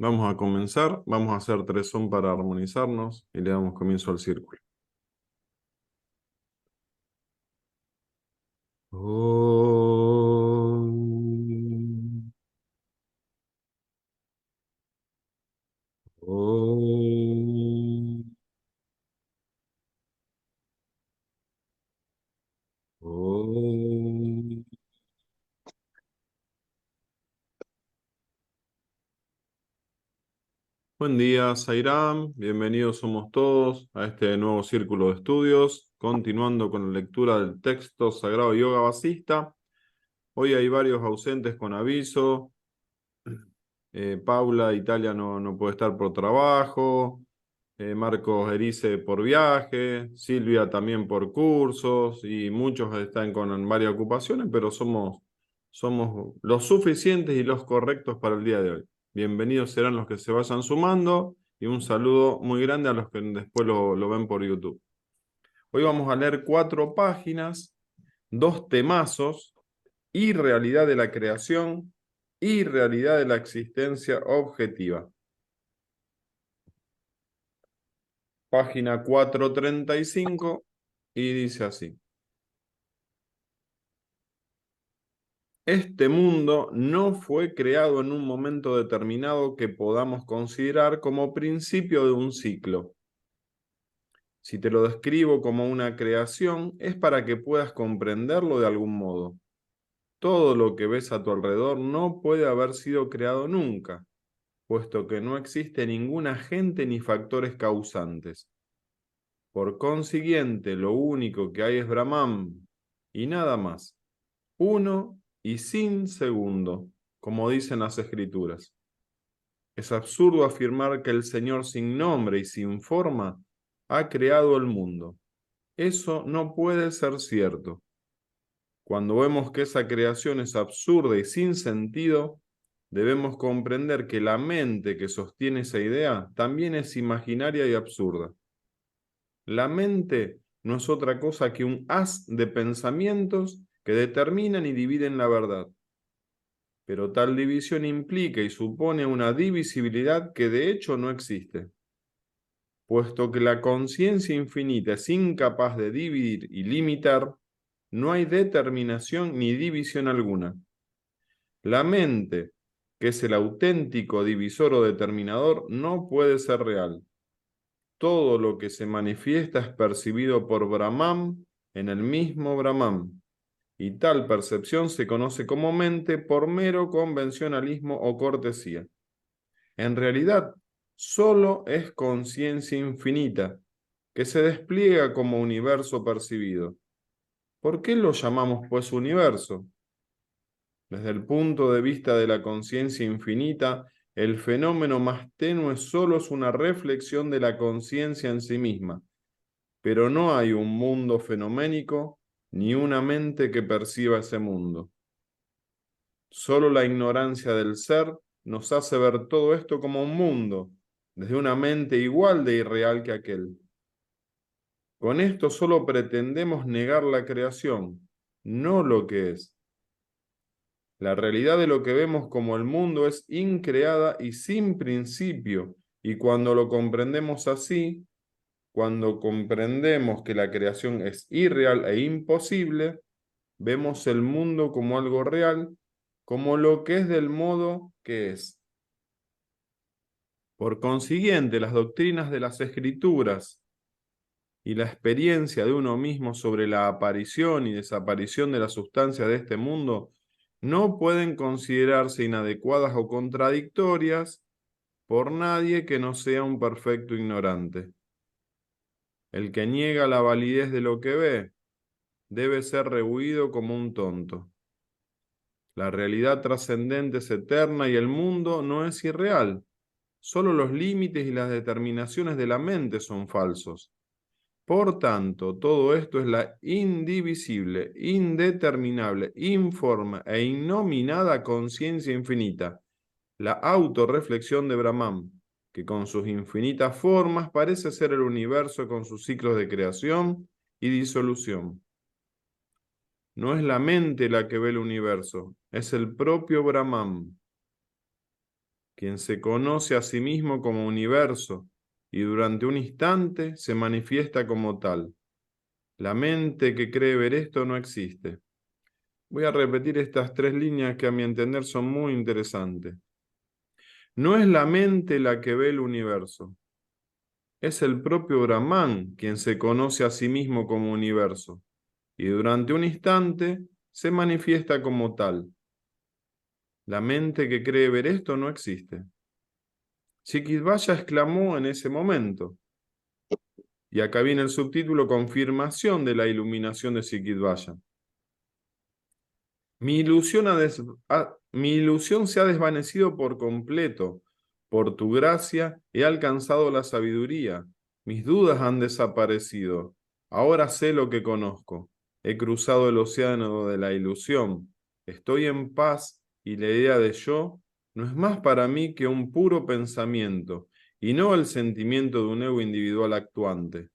Vamos a comenzar, vamos a hacer 3 son para armonizarnos y le damos comienzo al círculo. Om, Om, Om. Buen día, Sairam. Bienvenidos somos todos a este nuevo círculo de estudios, continuando con la lectura del texto Sagrado Yoga Vasista. Hoy hay varios ausentes con aviso. Paula, Italia no puede estar por trabajo. Marcos Erice por viaje. Silvia también por cursos. Y muchos están con varias ocupaciones, pero somos los suficientes y los correctos para el día de hoy. Bienvenidos serán los que se vayan sumando. Y un saludo muy grande a los que después lo ven por YouTube. Hoy vamos a leer 4 páginas, 2 temazos: irrealidad de la creación y realidad de la existencia objetiva. Página 435 y dice así: este mundo no fue creado en un momento determinado que podamos considerar como principio de un ciclo. Si te lo describo como una creación, es para que puedas comprenderlo de algún modo. Todo lo que ves a tu alrededor no puede haber sido creado nunca, puesto que no existe ningún agente ni factores causantes. Por consiguiente, lo único que hay es Brahman y nada más. Uno y sin segundo, como dicen las escrituras. Es absurdo afirmar que el Señor sin nombre y sin forma ha creado el mundo. Eso no puede ser cierto. Cuando vemos que esa creación es absurda y sin sentido, debemos comprender que la mente que sostiene esa idea también es imaginaria y absurda. La mente no es otra cosa que un haz de pensamientos que determinan y dividen la verdad. Pero tal división implica y supone una divisibilidad que de hecho no existe. Puesto que la conciencia infinita es incapaz de dividir y limitar, no hay determinación ni división alguna. La mente, que es el auténtico divisor o determinador, no puede ser real. Todo lo que se manifiesta es percibido por Brahman en el mismo Brahman, y tal percepción se conoce como mente por mero convencionalismo o cortesía. En realidad, solo es conciencia infinita, que se despliega como universo percibido. ¿Por qué lo llamamos pues universo? Desde el punto de vista de la conciencia infinita, el fenómeno más tenue solo es una reflexión de la conciencia en sí misma, pero no hay un mundo fenoménico ni una mente que perciba ese mundo. Solo la ignorancia del ser nos hace ver todo esto como un mundo, desde una mente igual de irreal que aquel. Con esto solo pretendemos negar la creación, no lo que es. La realidad de lo que vemos como el mundo es increada y sin principio, y cuando lo comprendemos así, cuando comprendemos que la creación es irreal e imposible, vemos el mundo como algo real, como lo que es del modo que es. Por consiguiente, las doctrinas de las escrituras y la experiencia de uno mismo sobre la aparición y desaparición de la sustancia de este mundo no pueden considerarse inadecuadas o contradictorias por nadie que no sea un perfecto ignorante. El que niega la validez de lo que ve debe ser rehuido como un tonto. La realidad trascendente es eterna y el mundo no es irreal. Solo los límites y las determinaciones de la mente son falsos. Por tanto, todo esto es la indivisible, indeterminable, informe e innominada conciencia infinita, la autorreflexión de Brahman, que con sus infinitas formas parece ser el universo con sus ciclos de creación y disolución. No es la mente la que ve el universo, es el propio Brahman. quien se conoce a sí mismo como universo y durante un instante se manifiesta como tal. La mente que cree ver esto no existe. Voy a repetir estas 3 líneas que a mi entender son muy interesantes. No es la mente la que ve el universo. Es el propio Brahman quien se conoce a sí mismo como universo y durante un instante se manifiesta como tal. La mente que cree ver esto no existe. Chiquisvaya exclamó en ese momento. Y acá viene el subtítulo: confirmación de la iluminación de Chiquisvaya. Mi ilusión se ha desvanecido por completo. Por tu gracia he alcanzado la sabiduría. Mis dudas han desaparecido. Ahora sé lo que conozco. He cruzado el océano de la ilusión. Estoy en paz y la idea de yo no es más para mí que un puro pensamiento y no el sentimiento de un ego individual actuante.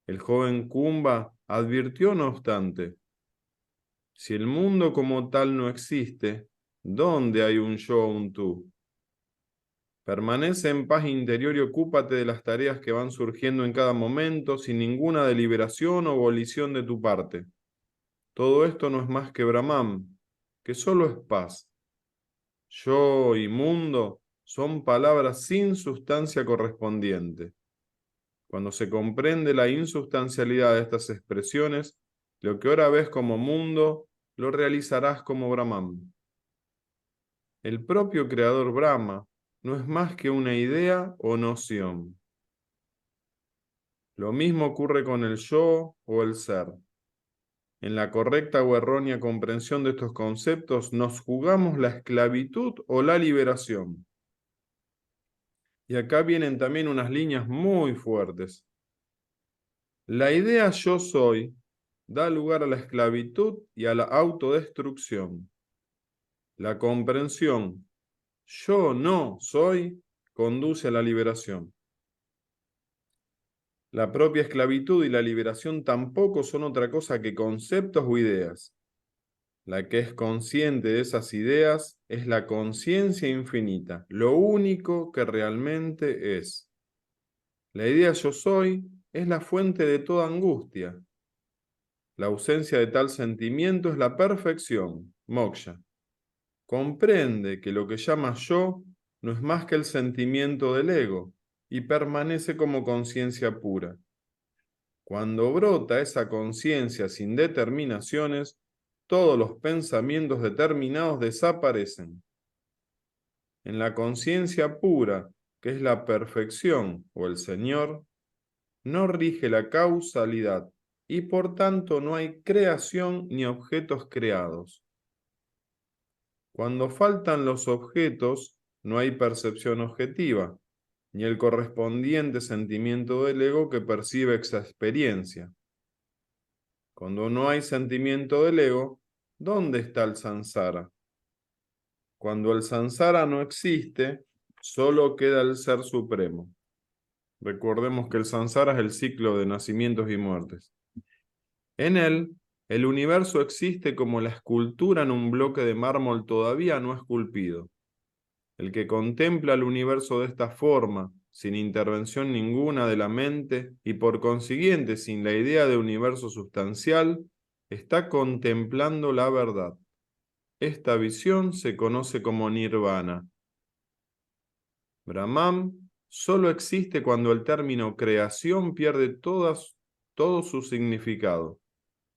El joven Kumba advirtió, no obstante: si el mundo como tal no existe, ¿dónde hay un yo o un tú? Permanece en paz interior y ocúpate de las tareas que van surgiendo en cada momento sin ninguna deliberación o volición de tu parte. Todo esto no es más que Brahman, que solo es paz. Yo y mundo son palabras sin sustancia correspondiente. Cuando se comprende la insubstancialidad de estas expresiones, lo que ahora ves como mundo, lo realizarás como Brahman. El propio creador Brahma no es más que una idea o noción. Lo mismo ocurre con el yo o el ser. En la correcta o errónea comprensión de estos conceptos nos jugamos la esclavitud o la liberación. Y acá vienen también unas líneas muy fuertes. La idea yo soy da lugar a la esclavitud y a la autodestrucción. La comprensión yo no soy conduce a la liberación. La propia esclavitud y la liberación tampoco son otra cosa que conceptos o ideas. La que es consciente de esas ideas es la conciencia infinita, lo único que realmente es. La idea yo soy es la fuente de toda angustia. La ausencia de tal sentimiento es la perfección, moksha. Comprende que lo que llama yo no es más que el sentimiento del ego y permanece como conciencia pura. Cuando brota esa conciencia sin determinaciones, todos los pensamientos determinados desaparecen. En la conciencia pura, que es la perfección o el Señor, no rige la causalidad y por tanto no hay creación ni objetos creados. Cuando faltan los objetos, no hay percepción objetiva, ni el correspondiente sentimiento del ego que percibe esa experiencia. Cuando no hay sentimiento del ego, ¿dónde está el samsara? Cuando el samsara no existe, solo queda el ser supremo. Recordemos que el samsara es el ciclo de nacimientos y muertes. En él, el universo existe como la escultura en un bloque de mármol todavía no esculpido. El que contempla el universo de esta forma, sin intervención ninguna de la mente y por consiguiente sin la idea de universo sustancial, está contemplando la verdad. Esta visión se conoce como nirvana. Brahman solo existe cuando el término creación pierde todo su significado.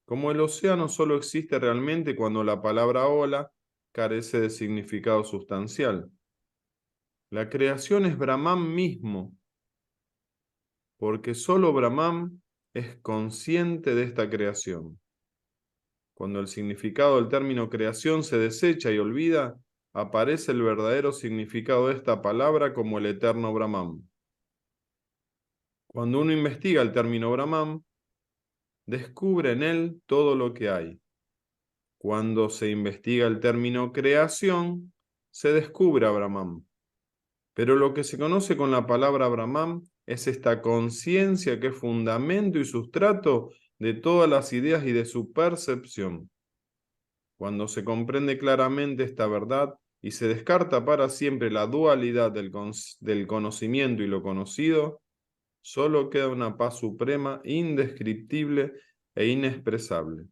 Como el océano solo existe realmente cuando la palabra ola carece de significado sustancial. La creación es Brahman mismo, porque solo Brahman es consciente de esta creación. Cuando el significado del término creación se desecha y olvida, aparece el verdadero significado de esta palabra como el eterno Brahman. Cuando uno investiga el término Brahman, descubre en él todo lo que hay. Cuando se investiga el término creación, se descubre a Brahman. Pero lo que se conoce con la palabra Brahman es esta conciencia que es fundamento y sustrato de todas las ideas y de su percepción. Cuando se comprende claramente esta verdad, y se descarta para siempre la dualidad del conocimiento y lo conocido, solo queda una paz suprema, indescriptible e inexpresable.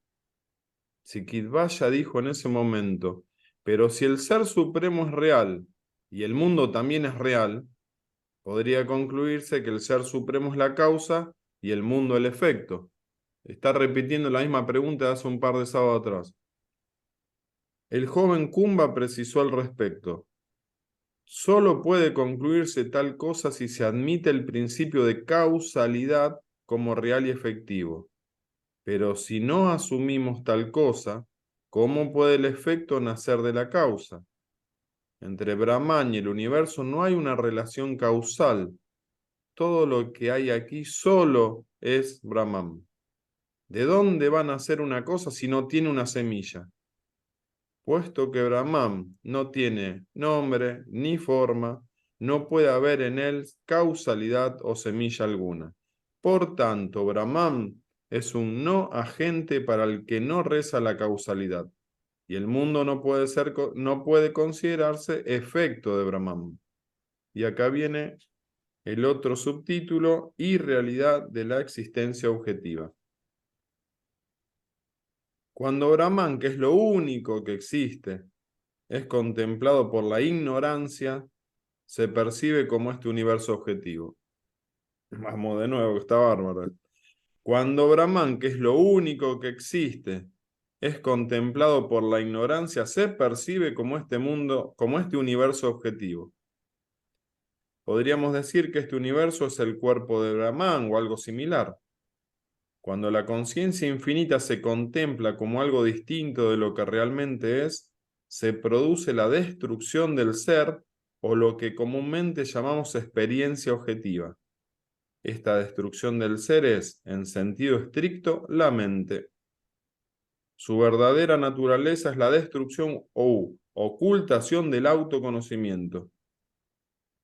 Sikidvaya dijo en ese momento, pero si el Ser Supremo es real y el mundo también es real, podría concluirse que el Ser Supremo es la causa y el mundo el efecto. Está repitiendo la misma pregunta de hace un par de sábados atrás. El joven Kumba precisó al respecto. Solo puede concluirse tal cosa si se admite el principio de causalidad como real y efectivo. Pero si no asumimos tal cosa, ¿cómo puede el efecto nacer de la causa? Entre Brahman y el universo no hay una relación causal. Todo lo que hay aquí solo es Brahman. ¿De dónde va a nacer una cosa si no tiene una semilla? Puesto que Brahman no tiene nombre ni forma, no puede haber en él causalidad o semilla alguna. Por tanto, Brahman es un no agente para el que no reza la causalidad, y el mundo no puede considerarse efecto de Brahman. Y acá viene el otro subtítulo, irrealidad de la existencia objetiva. Cuando Brahman, que es lo único que existe, es contemplado por la ignorancia, se percibe como este universo objetivo. Vamos de nuevo, que está bárbaro. Cuando Brahman, que es lo único que existe, es contemplado por la ignorancia, se percibe como este mundo, como este universo objetivo. Podríamos decir que este universo es el cuerpo de Brahman o algo similar. Cuando la conciencia infinita se contempla como algo distinto de lo que realmente es, se produce la destrucción del ser o lo que comúnmente llamamos experiencia objetiva. Esta destrucción del ser es, en sentido estricto, la mente. Su verdadera naturaleza es la destrucción o ocultación del autoconocimiento.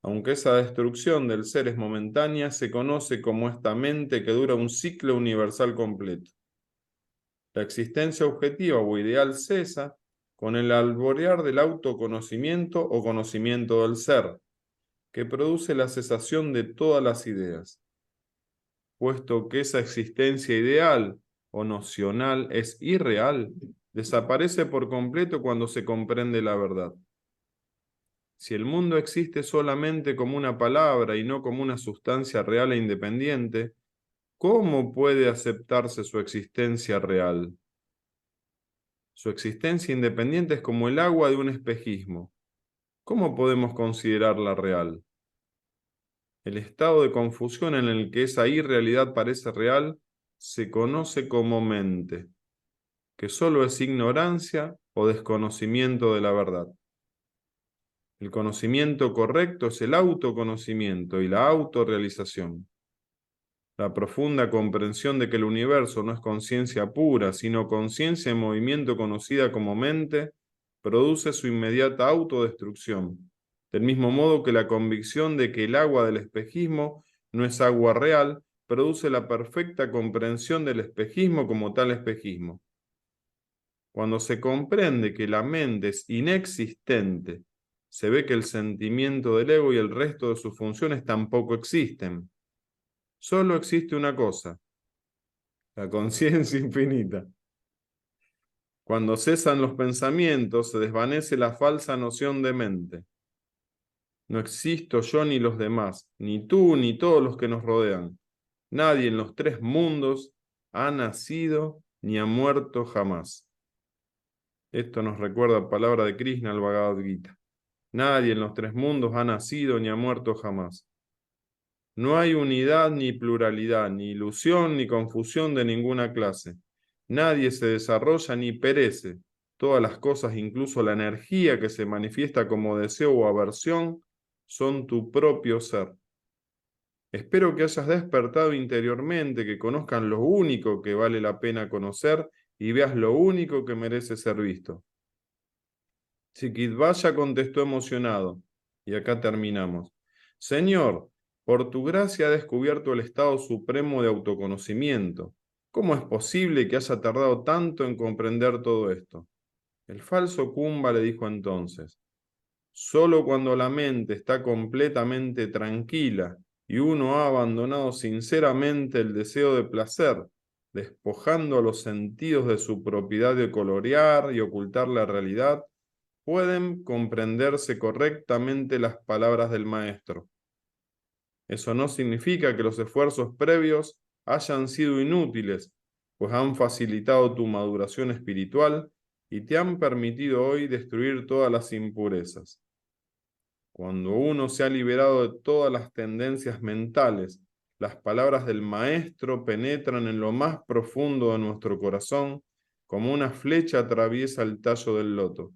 Aunque esa destrucción del ser es momentánea, se conoce como esta mente que dura un ciclo universal completo. La existencia objetiva o ideal cesa con el alborear del autoconocimiento o conocimiento del ser, que produce la cesación de todas las ideas. Puesto que esa existencia ideal o nocional es irreal, desaparece por completo cuando se comprende la verdad. Si el mundo existe solamente como una palabra y no como una sustancia real e independiente, ¿cómo puede aceptarse su existencia real? Su existencia independiente es como el agua de un espejismo. ¿Cómo podemos considerarla real? El estado de confusión en el que esa irrealidad parece real se conoce como mente, que solo es ignorancia o desconocimiento de la verdad. El conocimiento correcto es el autoconocimiento y la autorrealización. La profunda comprensión de que el universo no es conciencia pura, sino conciencia en movimiento conocida como mente, produce su inmediata autodestrucción, del mismo modo que la convicción de que el agua del espejismo no es agua real, produce la perfecta comprensión del espejismo como tal espejismo. Cuando se comprende que la mente es inexistente, se ve que el sentimiento del ego y el resto de sus funciones tampoco existen. Solo existe una cosa, la conciencia infinita. Cuando cesan los pensamientos, se desvanece la falsa noción de mente. No existo yo ni los demás, ni tú ni todos los que nos rodean. Nadie en los tres mundos ha nacido ni ha muerto jamás. Esto nos recuerda palabra de Krishna al Bhagavad Gita. Nadie en los tres mundos ha nacido ni ha muerto jamás. No hay unidad ni pluralidad, ni ilusión ni confusión de ninguna clase. Nadie se desarrolla ni perece. Todas las cosas, incluso la energía que se manifiesta como deseo o aversión, son tu propio ser. Espero que hayas despertado interiormente, que conozcas lo único que vale la pena conocer y veas lo único que merece ser visto. Sikidvaya contestó emocionado, y acá terminamos. Señor, por tu gracia ha descubierto el estado supremo de autoconocimiento. ¿Cómo es posible que haya tardado tanto en comprender todo esto? El falso Kumba le dijo entonces, Solo cuando la mente está completamente tranquila y uno ha abandonado sinceramente el deseo de placer, despojando a los sentidos de su propiedad de colorear y ocultar la realidad, pueden comprenderse correctamente las palabras del maestro. Eso no significa que los esfuerzos previos hayan sido inútiles, pues han facilitado tu maduración espiritual y te han permitido hoy destruir todas las impurezas. Cuando uno se ha liberado de todas las tendencias mentales, las palabras del maestro penetran en lo más profundo de nuestro corazón como una flecha atraviesa el tallo del loto.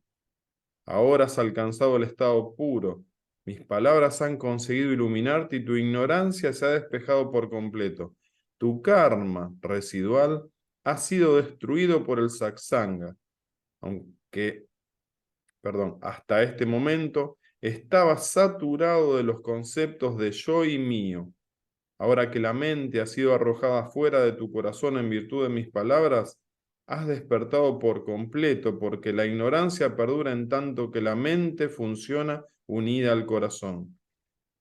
Ahora has alcanzado el estado puro. Mis palabras han conseguido iluminarte y tu ignorancia se ha despejado por completo. Tu karma residual ha sido destruido por el satsanga, aunque, hasta este momento estaba saturado de los conceptos de yo y mío. Ahora que la mente ha sido arrojada fuera de tu corazón en virtud de mis palabras, has despertado por completo, porque la ignorancia perdura en tanto que la mente funciona unida al corazón.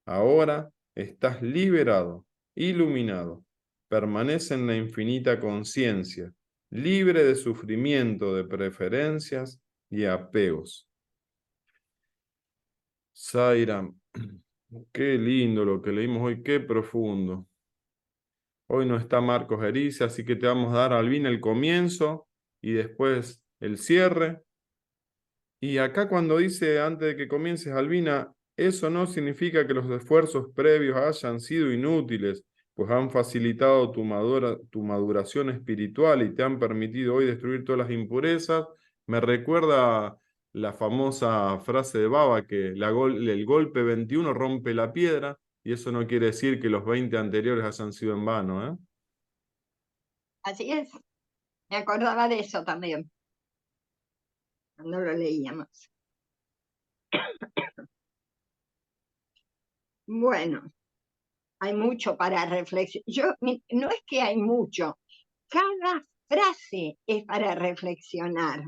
Ahora estás liberado, iluminado, permanece en la infinita conciencia, libre de sufrimiento, de preferencias y apegos. Sairam, qué lindo lo que leímos hoy, qué profundo. Hoy no está Marcos Erice, así que te vamos a dar, Albina, el comienzo y después el cierre. Y acá cuando dice antes de que comiences, Albina, eso no significa que los esfuerzos previos hayan sido inútiles, pues han facilitado tu maduración espiritual y te han permitido hoy destruir todas las impurezas. Me recuerda la famosa frase de Baba que el golpe 21 rompe la piedra, y eso no quiere decir que los 20 anteriores hayan sido en vano, ¿eh? Así es, me acordaba de eso también, cuando lo leíamos. Bueno, hay mucho para reflexionar. No es que hay mucho, cada frase es para reflexionar.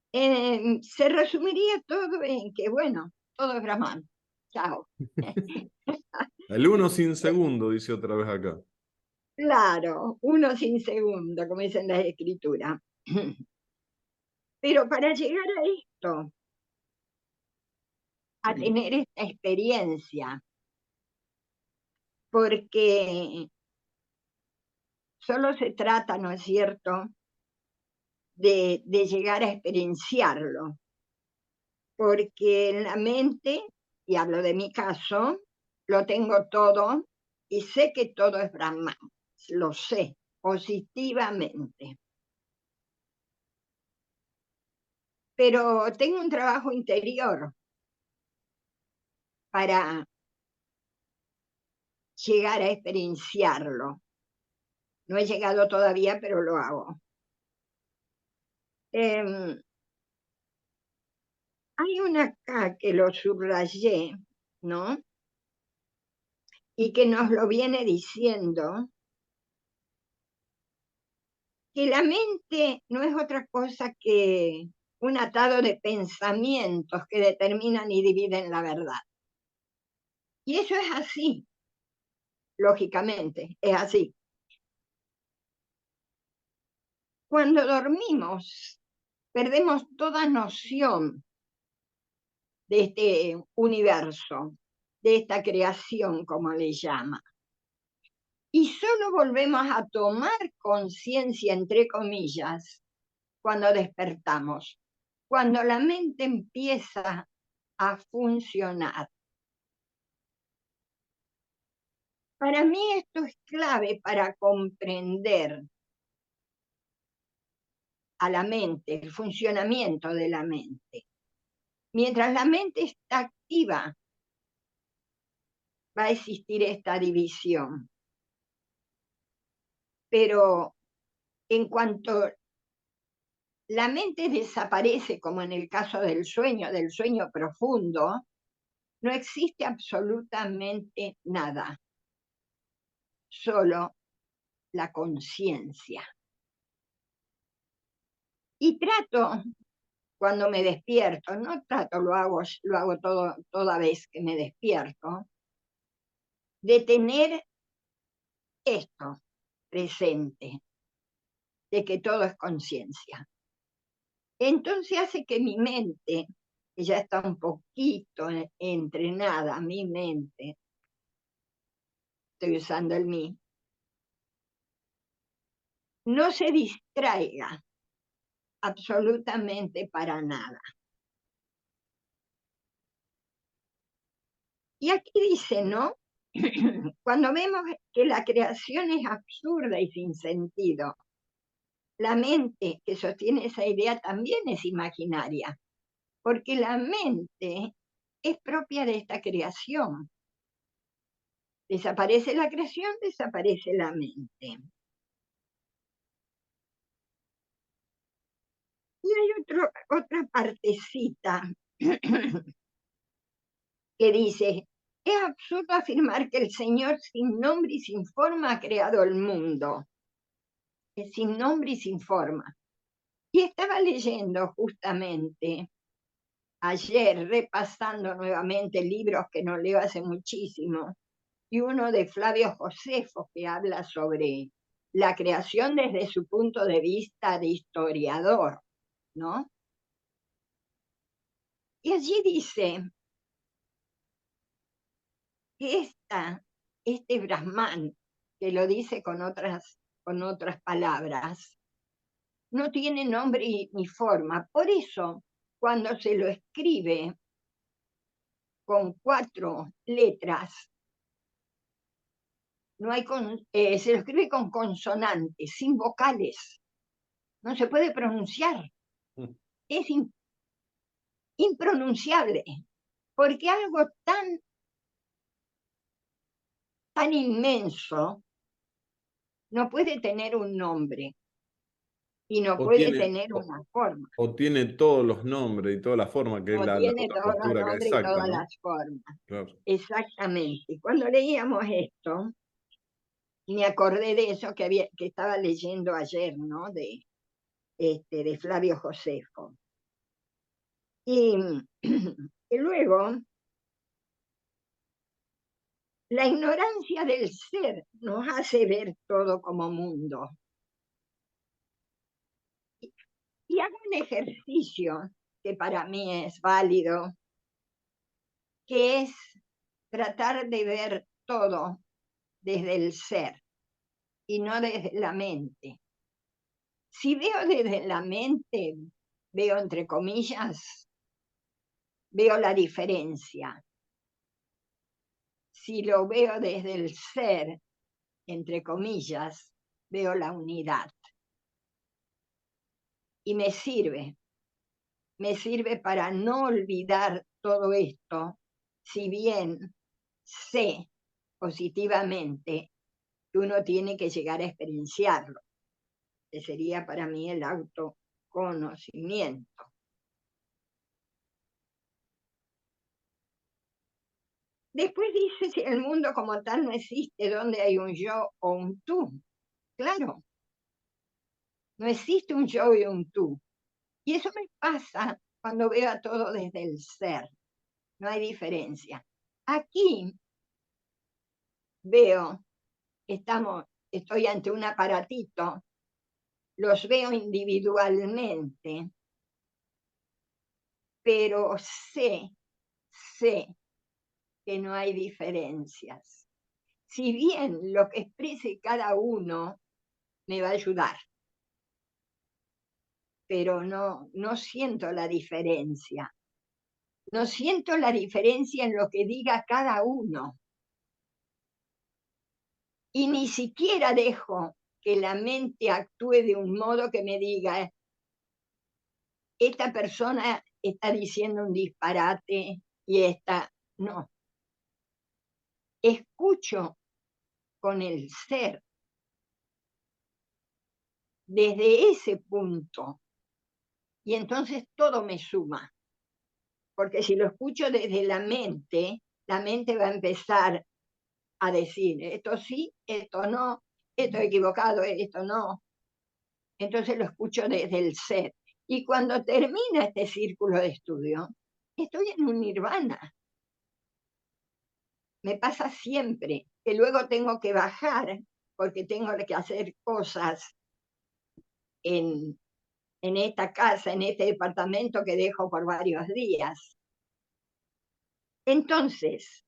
Se resumiría todo en que, bueno, todo es Brahman. Chao. El 1 sin segundo, dice otra vez acá. Claro, uno sin segundo, como dicen las escrituras. Pero para llegar a esto, a tener esta experiencia, porque solo se trata, ¿no es cierto?, de llegar a experienciarlo, porque en la mente, y hablo de mi caso, lo tengo todo y sé que todo es Brahman, lo sé positivamente. Pero tengo un trabajo interior para llegar a experienciarlo. No he llegado todavía, pero lo hago. Hay una acá que lo subrayé, ¿no? Y que nos lo viene diciendo, que la mente no es otra cosa que un atado de pensamientos que determinan y dividen la verdad. Y eso es así, lógicamente, es así. Cuando dormimos, perdemos toda noción de este universo, de esta creación, como le llama. Y solo volvemos a tomar conciencia, entre comillas, cuando despertamos, cuando la mente empieza a funcionar. Para mí esto es clave para comprender a la mente, el funcionamiento de la mente. Mientras la mente está activa, va a existir esta división. Pero en cuanto la mente desaparece, como en el caso del sueño profundo, no existe absolutamente nada, solo la conciencia. Y trato cuando me despierto, no trato, lo hago toda vez que me despierto, de tener esto presente, de que todo es conciencia. Entonces hace que mi mente, que ya está un poquito entrenada, mi mente, estoy usando el mí, no se distraiga absolutamente para nada. Y aquí dice, ¿no? Cuando vemos que la creación es absurda y sin sentido, la mente que sostiene esa idea también es imaginaria, porque la mente es propia de esta creación. Desaparece la creación, desaparece la mente. Y hay otra partecita que dice, es absurdo afirmar que el Señor sin nombre y sin forma ha creado el mundo. Es sin nombre y sin forma. Y estaba leyendo justamente ayer, repasando nuevamente libros que no leo hace muchísimo, y uno de Flavio Josefo que habla sobre la creación desde su punto de vista de historiador, ¿no? Y allí dice que este Brahman, que lo dice con otras palabras, no tiene nombre ni forma. Por eso, cuando se lo escribe con 4 letras, no hay se lo escribe con consonantes, sin vocales. No se puede pronunciar. Es impronunciable. Porque algo tan inmenso no puede tener un nombre y no O puede tiene, tener una forma. o tiene todos los nombres y toda la forma, que es No la tiene todos los postura que nombres y exacta, todas ¿no? las formas. Claro. Exactamente. Y cuando leíamos esto, me acordé de eso que estaba leyendo ayer, ¿no? De Flavio Josefo. Y, y luego, la ignorancia del ser nos hace ver todo como mundo. Y hago un ejercicio que para mí es válido, que es tratar de ver todo desde el ser y no desde la mente. Si veo desde la mente, veo entre comillas, veo la diferencia. Si lo veo desde el ser, entre comillas, veo la unidad. Y me sirve para no olvidar todo esto, si bien sé positivamente que uno tiene que llegar a experienciarlo, que sería para mí el autoconocimiento. Después dice, si el mundo como tal no existe, ¿dónde hay un yo o un tú? Claro, no existe un yo y un tú. Y eso me pasa cuando veo a todo desde el ser. No hay diferencia. Aquí veo, estoy ante un aparatito, los veo individualmente, pero sé que no hay diferencias. Si bien lo que exprese cada uno me va a ayudar, pero no siento la diferencia. No siento la diferencia en lo que diga cada uno. Y ni siquiera dejo que la mente actúe de un modo que me diga, esta persona está diciendo un disparate y esta no. Escucho con el ser desde ese punto y entonces todo me suma. Porque si lo escucho desde la mente va a empezar a decir, esto sí, esto no, esto equivocado, esto no. Entonces lo escucho desde el ser. Y cuando termina este círculo de estudio, estoy en un nirvana. Me pasa siempre que luego tengo que bajar porque tengo que hacer cosas en, en esta casa, en este departamento que dejo por varios días. Entonces,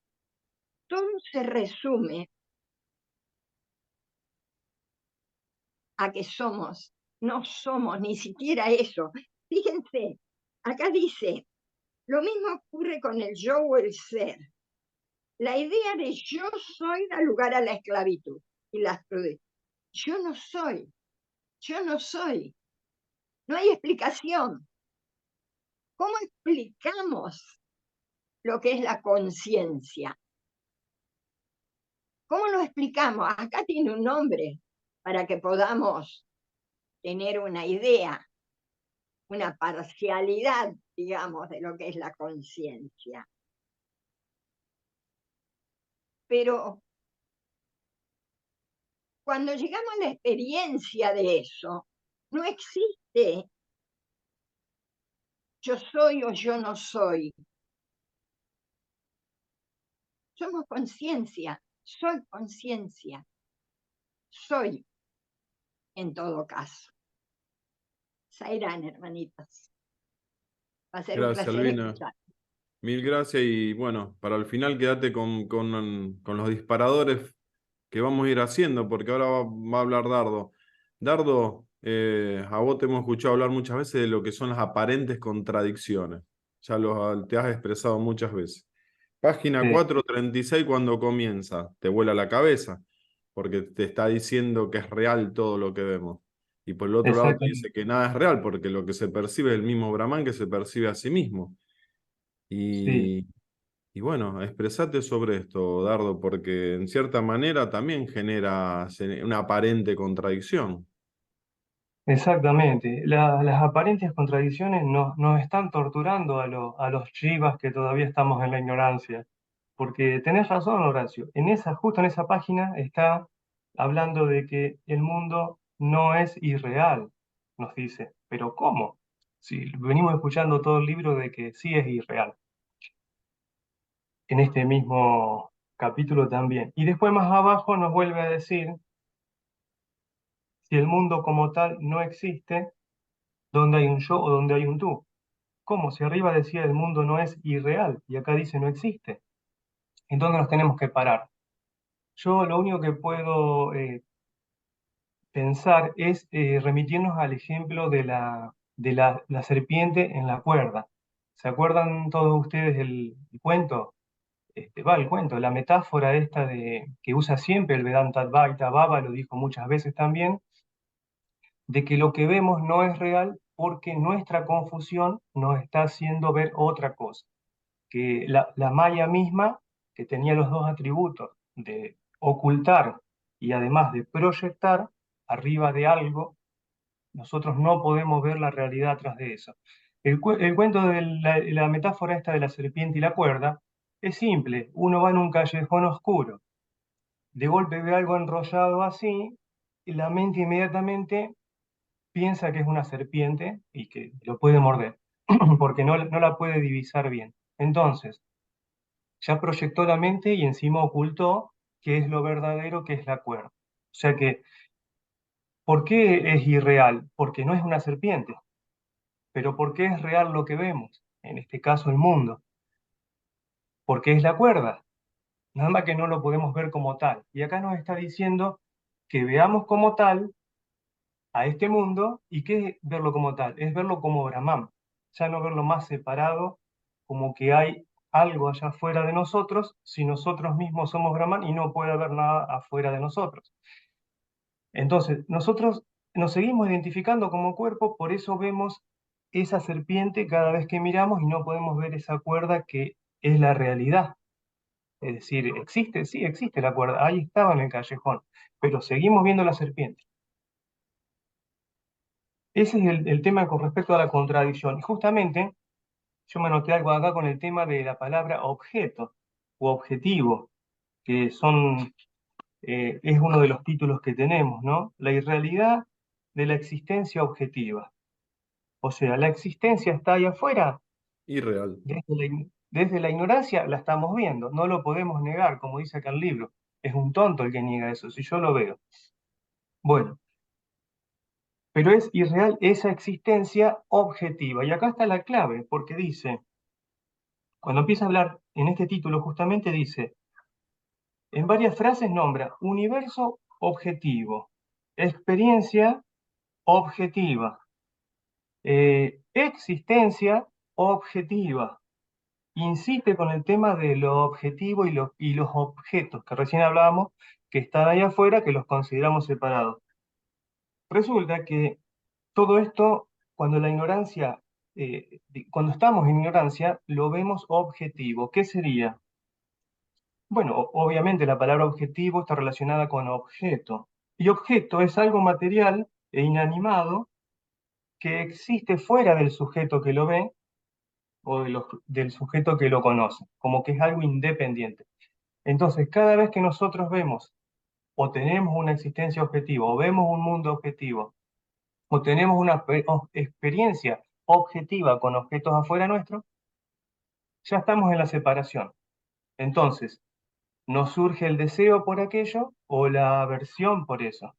todo se resume a que no somos ni siquiera eso. Fíjense, acá dice, lo mismo ocurre con el yo o el ser. La idea de yo soy da lugar a la esclavitud y la crudeza. Yo no soy, yo no soy. No hay explicación. ¿Cómo explicamos lo que es la conciencia? ¿Cómo lo explicamos? Acá tiene un nombre para que podamos tener una idea, una parcialidad, digamos, de lo que es la conciencia. Pero cuando llegamos a la experiencia de eso, no existe yo soy o yo no soy. Somos conciencia, soy conciencia, soy en todo caso. Sairán, hermanitas. Va a ser un Gracias, placer Albina. escuchar. Mil gracias y bueno, para el final quédate con los disparadores que vamos a ir haciendo, porque ahora va a hablar Dardo. Dardo, a vos te hemos escuchado hablar muchas veces de lo que son las aparentes contradicciones. Ya te has expresado muchas veces. Página Sí, 436 cuando comienza, te vuela la cabeza, porque te está diciendo que es real todo lo que vemos. Y por el otro lado te exactamente. dice que nada es real, porque lo que se percibe es el mismo Brahman que se percibe a sí mismo. Sí, Y, y bueno, expresate sobre esto, Dardo, porque en cierta manera también genera una aparente contradicción. exactamente. Las aparentes contradicciones nos están torturando a los chivas que todavía estamos en la ignorancia. Porque tenés razón, Horacio. Justo en esa página está hablando de que el mundo no es irreal, nos dice. Pero ¿cómo? Si venimos escuchando todo el libro de que sí es irreal. En este mismo capítulo también. Y después más abajo nos vuelve a decir, si el mundo como tal no existe, ¿dónde hay un yo o dónde hay un tú? ¿Cómo? Si arriba decía el mundo no es irreal y acá dice no existe. ¿En dónde nos tenemos que parar? Yo lo único que puedo pensar es remitirnos al ejemplo de la serpiente en la cuerda. ¿Se acuerdan todos ustedes el cuento? El cuento, la metáfora esta que usa siempre el Vedanta Advaita, Baba lo dijo muchas veces también, de que lo que vemos no es real porque nuestra confusión nos está haciendo ver otra cosa. Que la Maya misma, que tenía los dos atributos de ocultar y además de proyectar arriba de algo, nosotros no podemos ver la realidad atrás de eso. El cuento de la metáfora esta de la serpiente y la cuerda es simple. Uno va en un callejón oscuro, de golpe ve algo enrollado así, y la mente inmediatamente piensa que es una serpiente y que lo puede morder, porque no la puede divisar bien. Entonces, ya proyectó la mente y encima ocultó qué es lo verdadero, que es la cuerda. O sea que, ¿por qué es irreal? Porque no es una serpiente. Pero ¿por qué es real lo que vemos? En este caso, el mundo. Porque es la cuerda. Nada más que no lo podemos ver como tal. Y acá nos está diciendo que veamos como tal a este mundo. ¿Y qué es verlo como tal? Es verlo como Brahman. Ya no verlo más separado, como que hay algo allá afuera de nosotros, si nosotros mismos somos Brahman y no puede haber nada afuera de nosotros. Entonces, nosotros nos seguimos identificando como cuerpo, por eso vemos esa serpiente cada vez que miramos y no podemos ver esa cuerda que es la realidad. Es decir, existe, sí, existe la cuerda, ahí estaba en el callejón, pero seguimos viendo la serpiente. Ese es el tema con respecto a la contradicción. Y justamente yo me anoté algo acá con el tema de la palabra objeto o objetivo, que es uno de los títulos que tenemos, ¿no? La irrealidad de la existencia objetiva. O sea, la existencia está ahí afuera, Irreal. desde la ignorancia la estamos viendo, no lo podemos negar, como dice acá el libro. Es un tonto el que niega eso, si yo lo veo. Bueno, pero es irreal esa existencia objetiva. Y acá está la clave, porque dice, cuando empieza a hablar en este título, justamente dice, en varias frases nombra universo objetivo, experiencia objetiva, existencia objetiva. Insiste con el tema de lo objetivo y los objetos que recién hablábamos, que están ahí afuera, que los consideramos separados. Resulta que todo esto, cuando la ignorancia, cuando estamos en ignorancia, lo vemos objetivo. ¿Qué sería? Bueno, obviamente la palabra objetivo está relacionada con objeto. Y objeto es algo material e inanimado que existe fuera del sujeto que lo ve o del sujeto que lo conoce, como que es algo independiente. Entonces, cada vez que nosotros vemos o tenemos una existencia objetiva, o vemos un mundo objetivo, o tenemos una experiencia objetiva con objetos afuera nuestro, ya estamos en la separación. Entonces, nos surge el deseo por aquello o la aversión por eso.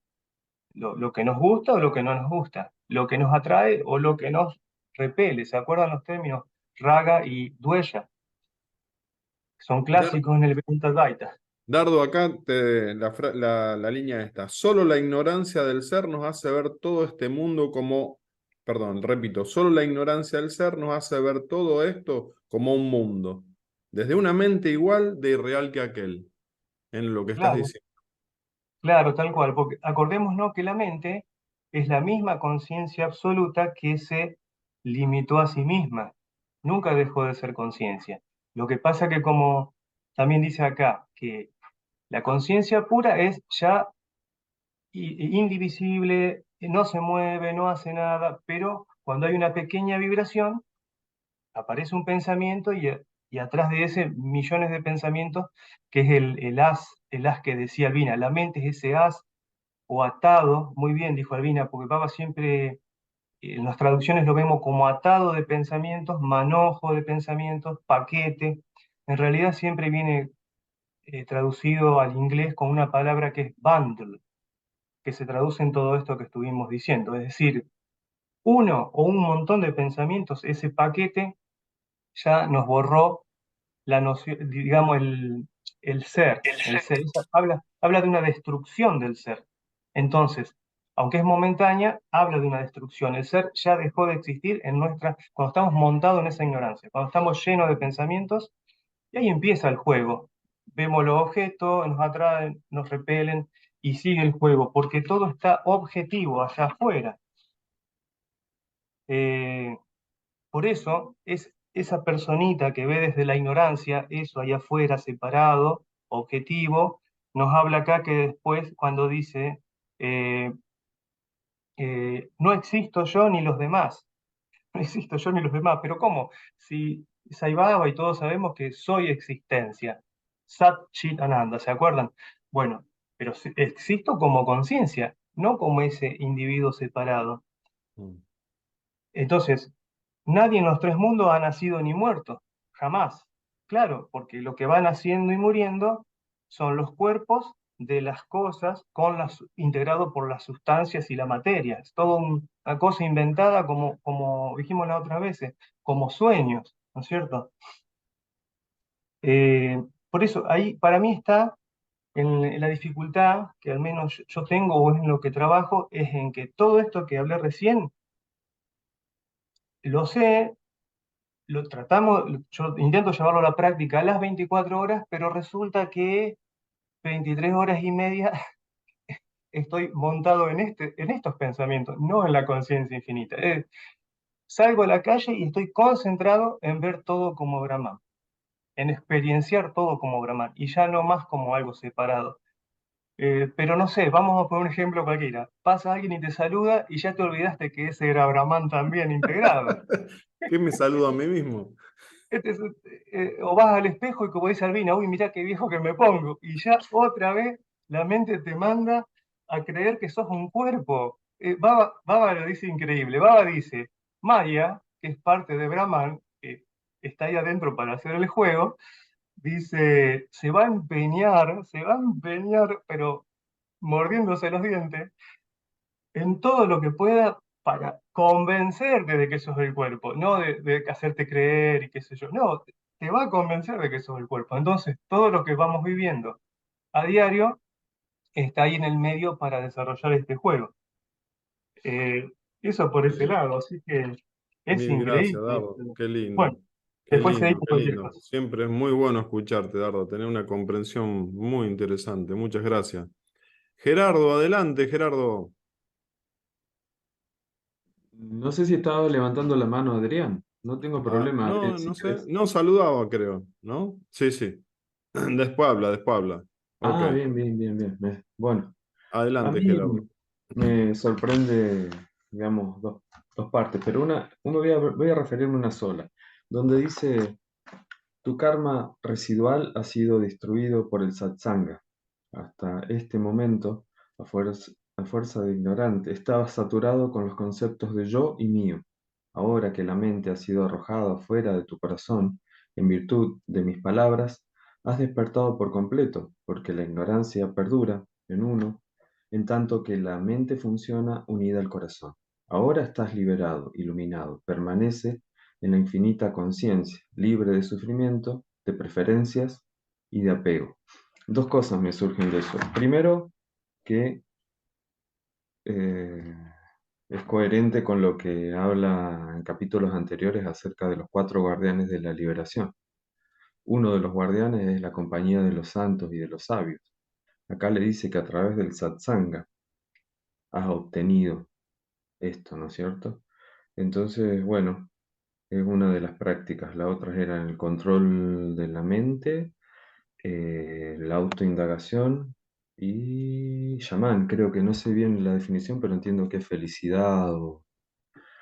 Lo que nos gusta o lo que no nos gusta. Lo que nos atrae o lo que nos repele. ¿Se acuerdan los términos raga y duella? Son Dar- clásicos en el Vedanta. Dardo, acá la línea está. Solo la ignorancia del ser nos hace ver todo este mundo como, perdón, repito, solo la ignorancia del ser nos hace ver todo esto como un mundo, desde una mente igual de irreal que aquel, en lo que estás Claro, diciendo. claro, tal cual, porque acordémonos que la mente es la misma conciencia absoluta que se limitó a sí misma, nunca dejó de ser conciencia. Lo que pasa que como también dice acá, que la conciencia pura es ya indivisible, no se mueve, no hace nada, pero cuando hay una pequeña vibración, aparece un pensamiento y atrás de ese millones de pensamientos, que es el haz que decía Albina, la mente es ese haz o atado, muy bien dijo Albina, porque Baba siempre en las traducciones lo vemos como atado de pensamientos, manojo de pensamientos, paquete. En realidad siempre viene traducido al inglés con una palabra que es bundle, que se traduce en todo esto que estuvimos diciendo. Es decir, uno o un montón de pensamientos, ese paquete ya nos borró la noción, digamos, el ser. El ser habla de una destrucción del ser. Entonces, aunque es momentánea, habla de una destrucción. El ser ya dejó de existir cuando estamos montados en esa ignorancia, cuando estamos llenos de pensamientos, y ahí empieza el juego. Vemos los objetos, nos atraen, nos repelen, y sigue el juego, porque todo está objetivo allá afuera. Eh, por eso es esa personita que ve desde la ignorancia, eso allá afuera, separado, objetivo, nos habla acá que después cuando dice, eh, no existo yo ni los demás, no existo yo ni los demás, pero ¿cómo? Si Sai Baba y todos sabemos que soy existencia, Sat Chit Ananda, ¿se acuerdan? Bueno, pero existo como conciencia, no como ese individuo separado. Mm. Entonces, nadie en los tres mundos ha nacido ni muerto, jamás. Claro, porque lo que van naciendo y muriendo son los cuerpos de las cosas integrado por las sustancias y la materia. Es toda una cosa inventada como dijimos la otra vez, como sueños, ¿no es cierto? Por eso ahí para mí está en la dificultad que al menos yo tengo o es en lo que trabajo, es en que todo esto que hablé recién, lo sé, lo tratamos, yo intento llevarlo a la práctica a las 24 horas, pero resulta que 23 horas y media estoy montado en estos pensamientos, no en la conciencia infinita. Salgo a la calle y estoy concentrado en ver todo como Brahman, en experienciar todo como Brahman, y ya no más como algo separado. Pero no sé, vamos a poner un ejemplo cualquiera. Pasa alguien y te saluda y ya te olvidaste que ese era Brahman también integrado. ¿Qué me saludo a mí mismo? Este o vas al espejo y como dice Albina, uy, mirá qué viejo que me pongo. Y ya otra vez la mente te manda a creer que sos un cuerpo. Baba lo dice increíble. Baba dice, Maya, que es parte de Brahman, que está ahí adentro para hacer el juego, dice, se va a empeñar, pero mordiéndose los dientes, en todo lo que pueda para convencerte de que sos el cuerpo, no de hacerte creer y qué sé yo. No, te va a convencer de que sos el cuerpo. Entonces, todo lo que vamos viviendo a diario está ahí en el medio para desarrollar este juego. Eh, Eso por ese lado, así que es Mil gracias, increíble. Dardo. Qué lindo. Bueno, Qué después lindo, seguimos qué cualquier lindo. cosa. Siempre es muy bueno escucharte, Dardo. Tener una comprensión muy interesante. Muchas gracias. Gerardo, adelante, Gerardo. No sé si estaba levantando la mano Adrián. No tengo Ah, problema, Adrián, no, si no sé. querés. No saludaba, creo, ¿no? Sí, sí. Después habla, después habla. Ok. Ah, bien, bien, bien, bien. Bueno, a Adelante, mí Gerardo. me sorprende, digamos, dos partes, pero voy a referirme a una sola, donde dice, tu karma residual ha sido destruido por el satsanga. Hasta este momento, a fuerza de ignorante, estabas saturado con los conceptos de yo y mío. Ahora que la mente ha sido arrojada fuera de tu corazón, en virtud de mis palabras, has despertado por completo, porque la ignorancia perdura en uno, en tanto que la mente funciona unida al corazón. Ahora estás liberado, iluminado, permanece en la infinita conciencia, libre de sufrimiento, de preferencias y de apego. Dos cosas me surgen de eso. Primero, que eh, es coherente con lo que habla en capítulos anteriores acerca de los cuatro guardianes de la liberación. Uno de los guardianes es la compañía de los santos y de los sabios. Acá le dice que a través del satsanga has obtenido esto, ¿no es cierto? Entonces, bueno, es una de las prácticas. La otra era el control de la mente, la autoindagación y chamán. Creo que no sé bien la definición, pero entiendo que es felicidad o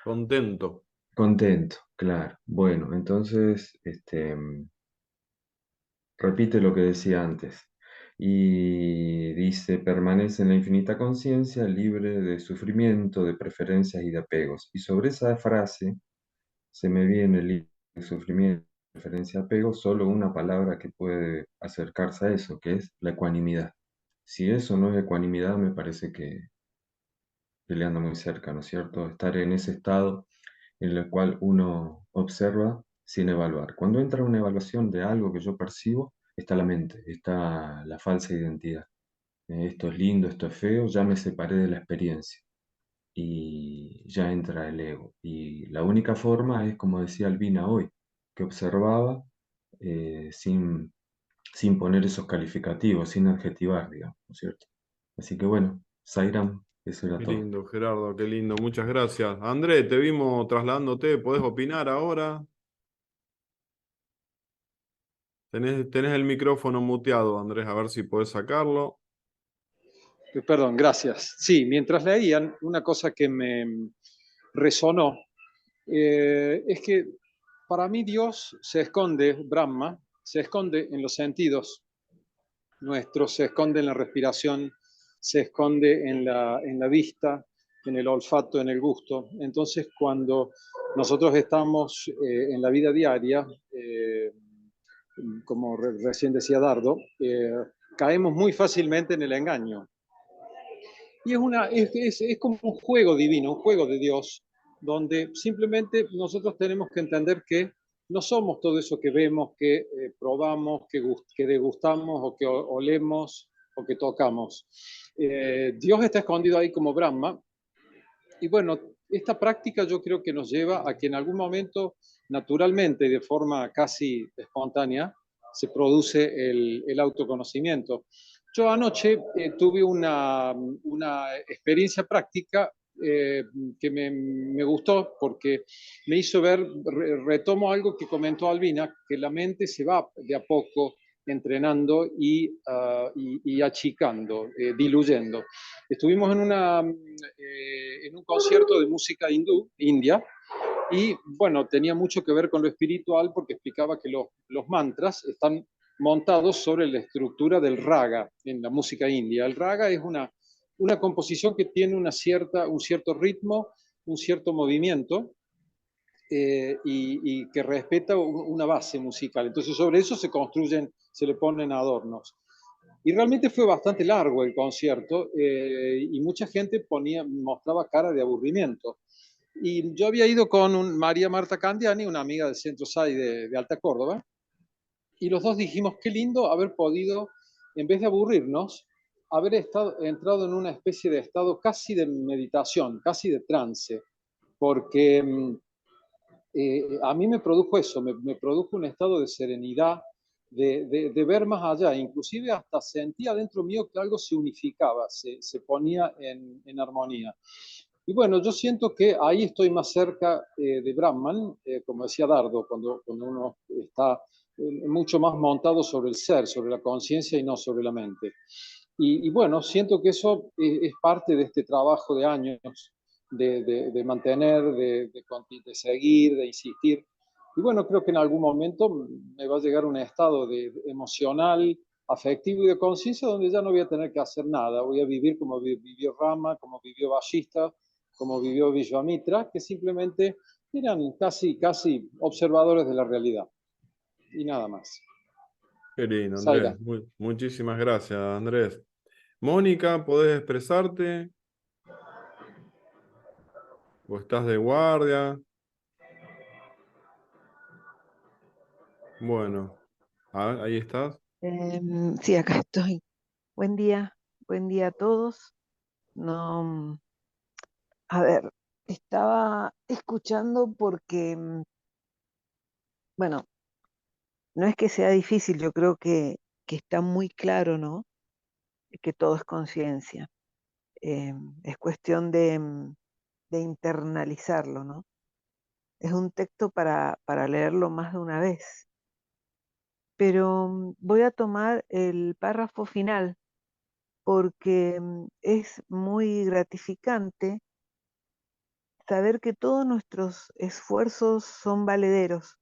Contento. contento, claro. Bueno, entonces, repite lo que decía antes. Y dice, permanece en la infinita conciencia, libre de sufrimiento, de preferencias y de apegos. Y sobre esa frase se me viene libre de sufrimiento, preferencia, apego, solo una palabra que puede acercarse a eso, que es la ecuanimidad. Si eso no es ecuanimidad, me parece que le anda muy cerca, ¿no es cierto? Estar en ese estado en el cual uno observa sin evaluar. Cuando entra una evaluación de algo que yo percibo, está la mente, está la falsa identidad. Esto es lindo, esto es feo, ya me separé de la experiencia y ya entra el ego. Y la única forma es, como decía Albina hoy, que observaba sin poner esos calificativos, sin adjetivar, digamos, ¿no es cierto? Así que bueno, Sairam, eso era Qué todo. lindo, Gerardo, qué lindo. Muchas gracias. André, te vimos trasladándote. ¿Podés opinar ahora? Tenés el micrófono muteado, Andrés, a ver si podés sacarlo. Perdón, gracias. Sí, mientras leían, una cosa que me resonó es que para mí Dios se esconde, Brahma, se esconde en los sentidos nuestros, se esconde en la respiración, se esconde en la vista, en el olfato, en el gusto. Entonces, cuando nosotros estamos en la vida diaria, como recién decía Dardo, caemos muy fácilmente en el engaño. Y es como un juego divino, un juego de Dios, donde simplemente nosotros tenemos que entender que no somos todo eso que vemos, que probamos, que degustamos o que olemos o que tocamos. Dios está escondido ahí como Brahma. Y bueno, esta práctica yo creo que nos lleva a que en algún momento, naturalmente y de forma casi espontánea, se produce el autoconocimiento. Yo anoche tuve una experiencia práctica que me gustó porque me hizo ver, retomo algo que comentó Albina, que la mente se va de a poco entrenando y achicando, diluyendo. Estuvimos en un concierto de música india, y bueno, tenía mucho que ver con lo espiritual porque explicaba que los mantras están montados sobre la estructura del raga en la música india. El raga es una composición que tiene un cierto ritmo, un cierto movimiento, y que respeta una base musical. Entonces sobre eso se construyen, se le ponen adornos. Y realmente fue bastante largo el concierto y mucha gente mostraba cara de aburrimiento. Y yo había ido con María Marta Candiani, una amiga del Centro SAI de Alta Córdoba, y los dos dijimos, qué lindo haber podido, en vez de aburrirnos, haber entrado en una especie de estado casi de meditación, casi de trance, porque a mí me produjo eso, me produjo un estado de serenidad, de ver más allá, inclusive hasta sentía dentro mío que algo se unificaba, se ponía en armonía. Y bueno, yo siento que ahí estoy más cerca de Brahman, como decía Dardo, cuando uno está mucho más montado sobre el ser, sobre la conciencia y no sobre la mente. Y bueno, siento que eso es parte de este trabajo de años, de mantener, de seguir, de insistir. Y bueno, creo que en algún momento me va a llegar un estado emocional, afectivo y de conciencia donde ya no voy a tener que hacer nada. Voy a vivir como vivió Rama, como vivió Vashista, como vivió Vishvamitra, que simplemente eran casi observadores de la realidad. Y nada más. Qué lindo, Zaira. Andrés. Muchísimas gracias, Andrés. Mónica, ¿podés expresarte? ¿O estás de guardia? Bueno, ahí estás. Sí, acá estoy. Buen día a todos. No, a ver, estaba escuchando porque, bueno, no es que sea difícil, yo creo que está muy claro, ¿no? Que todo es conciencia. Es cuestión de internalizarlo, ¿no? Es un texto para leerlo más de una vez. Pero voy a tomar el párrafo final porque es muy gratificante saber que todos nuestros esfuerzos son valederos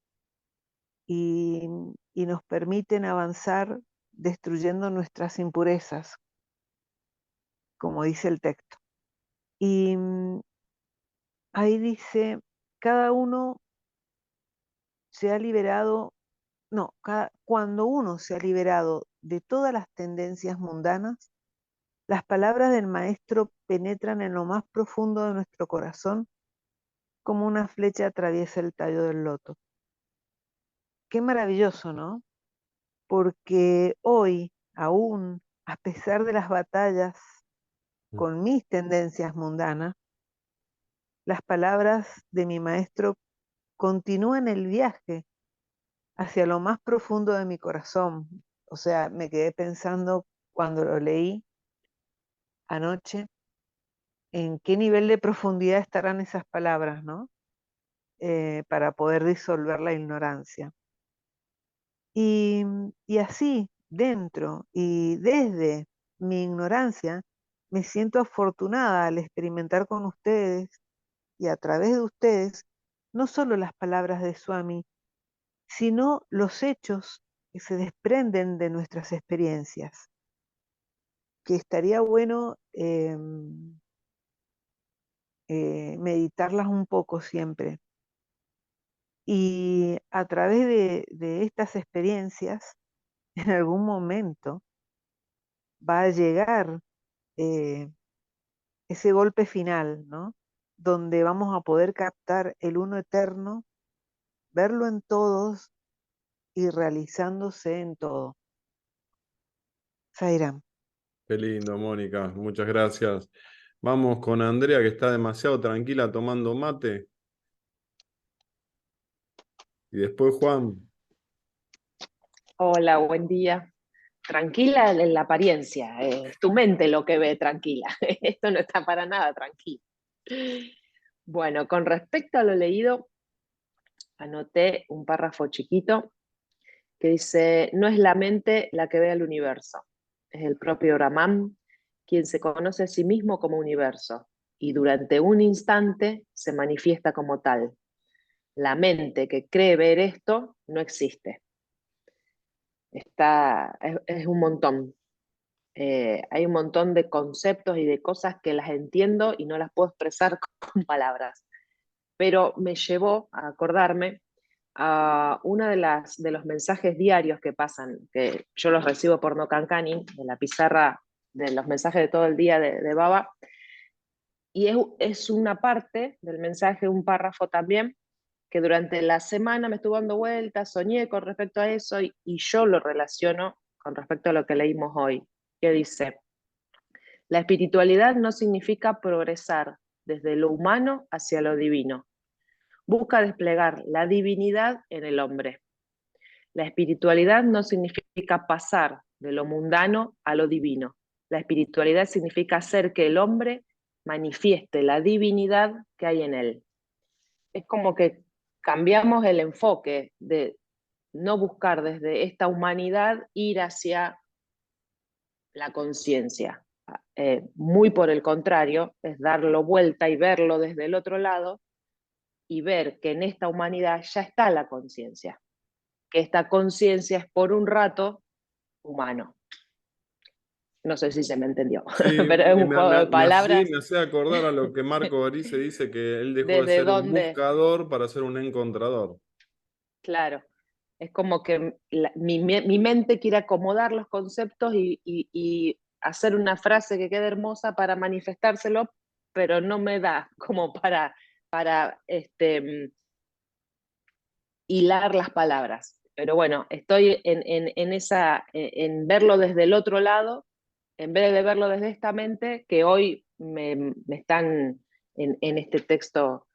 y, y nos permiten avanzar destruyendo nuestras impurezas, como dice el texto. Y ahí dice, cada uno se ha liberado, no, cuando uno se ha liberado de todas las tendencias mundanas, las palabras del maestro penetran en lo más profundo de nuestro corazón como una flecha atraviesa el tallo del loto. Qué maravilloso, ¿no? Porque hoy, aún, a pesar de las batallas con mis tendencias mundanas, las palabras de mi maestro continúan el viaje hacia lo más profundo de mi corazón. O sea, me quedé pensando cuando lo leí anoche, en qué nivel de profundidad estarán esas palabras, ¿no? Para poder disolver la ignorancia. Y así, dentro y desde mi ignorancia, me siento afortunada al experimentar con ustedes y a través de ustedes, no solo las palabras de Swami, sino los hechos que se desprenden de nuestras experiencias, que estaría bueno meditarlas un poco siempre. Y a través de estas experiencias, en algún momento, va a llegar ese golpe final, ¿no? Donde vamos a poder captar el uno eterno, verlo en todos y realizándose en todo. Sairam. Qué lindo, Mónica. Muchas gracias. Vamos con Andrea, que está demasiado tranquila tomando mate. Y después Juan. Hola, buen día. Tranquila en la apariencia, es tu mente lo que ve tranquila. Esto no está para nada tranquilo. Bueno, con respecto a lo leído, anoté un párrafo chiquito que dice, no es la mente la que ve al universo, es el propio Brahman quien se conoce a sí mismo como universo y durante un instante se manifiesta como tal. La mente que cree ver esto no existe. Es un montón. Hay un montón de conceptos y de cosas que las entiendo y no las puedo expresar con palabras. pero me llevó a acordarme a uno de los mensajes diarios que pasan, que yo los recibo por No Cancani, de la pizarra de los mensajes de todo el día de Baba, y es una parte del mensaje, un párrafo también, que durante la semana me estuvo dando vueltas, soñé con respecto a eso, y yo lo relaciono con respecto a lo que leímos hoy, que dice: la espiritualidad no significa progresar desde lo humano hacia lo divino. Busca desplegar la divinidad en el hombre. La espiritualidad no significa pasar de lo mundano a lo divino. La espiritualidad significa hacer que el hombre manifieste la divinidad que hay en él. Es como que cambiamos el enfoque de no buscar desde esta humanidad ir hacia la conciencia. Muy por el contrario, es darlo vuelta y verlo desde el otro lado y ver que en esta humanidad ya está la conciencia, que esta conciencia es por un rato humano. No sé si se me entendió, Sí, pero es un juego de palabras. me hace acordar a lo que Marco Arice dice, que él dejó de ¿Desde ser un dónde? buscador para ser un encontrador. Claro, es como que mi mente quiere acomodar los conceptos y hacer una frase que quede hermosa para manifestárselo, pero no me da como para hilar las palabras. Pero bueno, estoy en verlo desde el otro lado, en vez de verlo desde esta mente, que hoy me están en este texto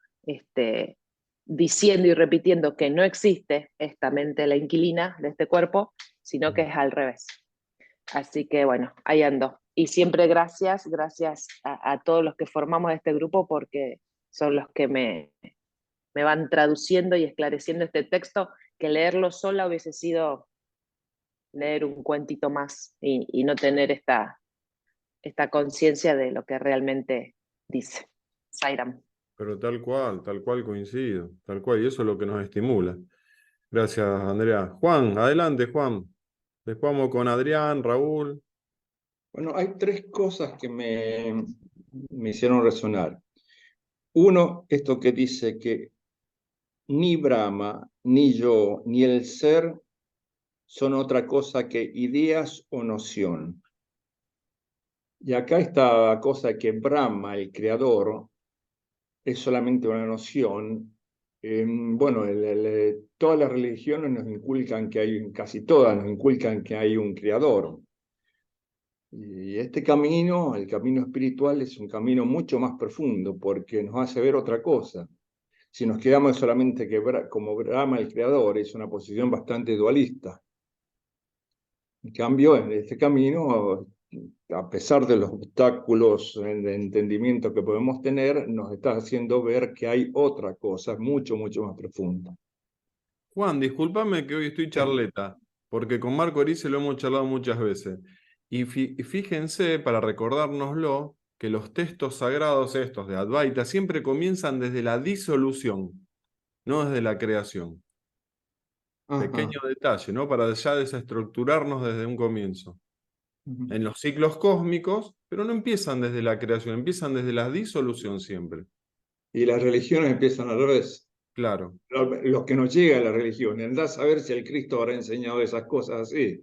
diciendo y repitiendo que no existe esta mente, la inquilina de este cuerpo, sino que es al revés. Así que bueno, ahí ando. Y siempre gracias a todos los que formamos este grupo, porque son los que me van traduciendo y esclareciendo este texto, que leerlo sola hubiese sido leer un cuentito más y no tener esta conciencia de lo que realmente dice Sairam. Pero tal cual coincido, tal cual, y eso es lo que nos estimula. Gracias, Andrea. Juan, adelante, Juan. Después vamos con Adrián, Raúl. Bueno, hay tres cosas que me hicieron resonar. Uno, esto que dice que ni Brahma, ni yo, ni el ser son otra cosa que ideas o noción. Y acá esta cosa que Brahma, el creador, es solamente una noción. Bueno, todas las religiones nos inculcan que hay, casi todas nos inculcan que hay un creador. Y este camino, el camino espiritual, es un camino mucho más profundo porque nos hace ver otra cosa. Si nos quedamos solamente como Brahma, el creador, es una posición bastante dualista. En cambio, en este camino, a pesar de los obstáculos de entendimiento que podemos tener, nos está haciendo ver que hay otra cosa mucho, mucho más profunda. Juan, discúlpame que hoy estoy charleta, porque con Marco Erice lo hemos charlado muchas veces. Y fíjense, para recordárnoslo, que los textos sagrados estos de Advaita siempre comienzan desde la disolución, no desde la creación. Ajá. Pequeño detalle, ¿no? Para ya desestructurarnos desde un comienzo. En los ciclos cósmicos, pero no empiezan desde la creación, empiezan desde la disolución siempre. Y las religiones empiezan al revés. Claro. Los que nos llega a la religión, andá a saber si el Cristo habrá enseñado esas cosas así.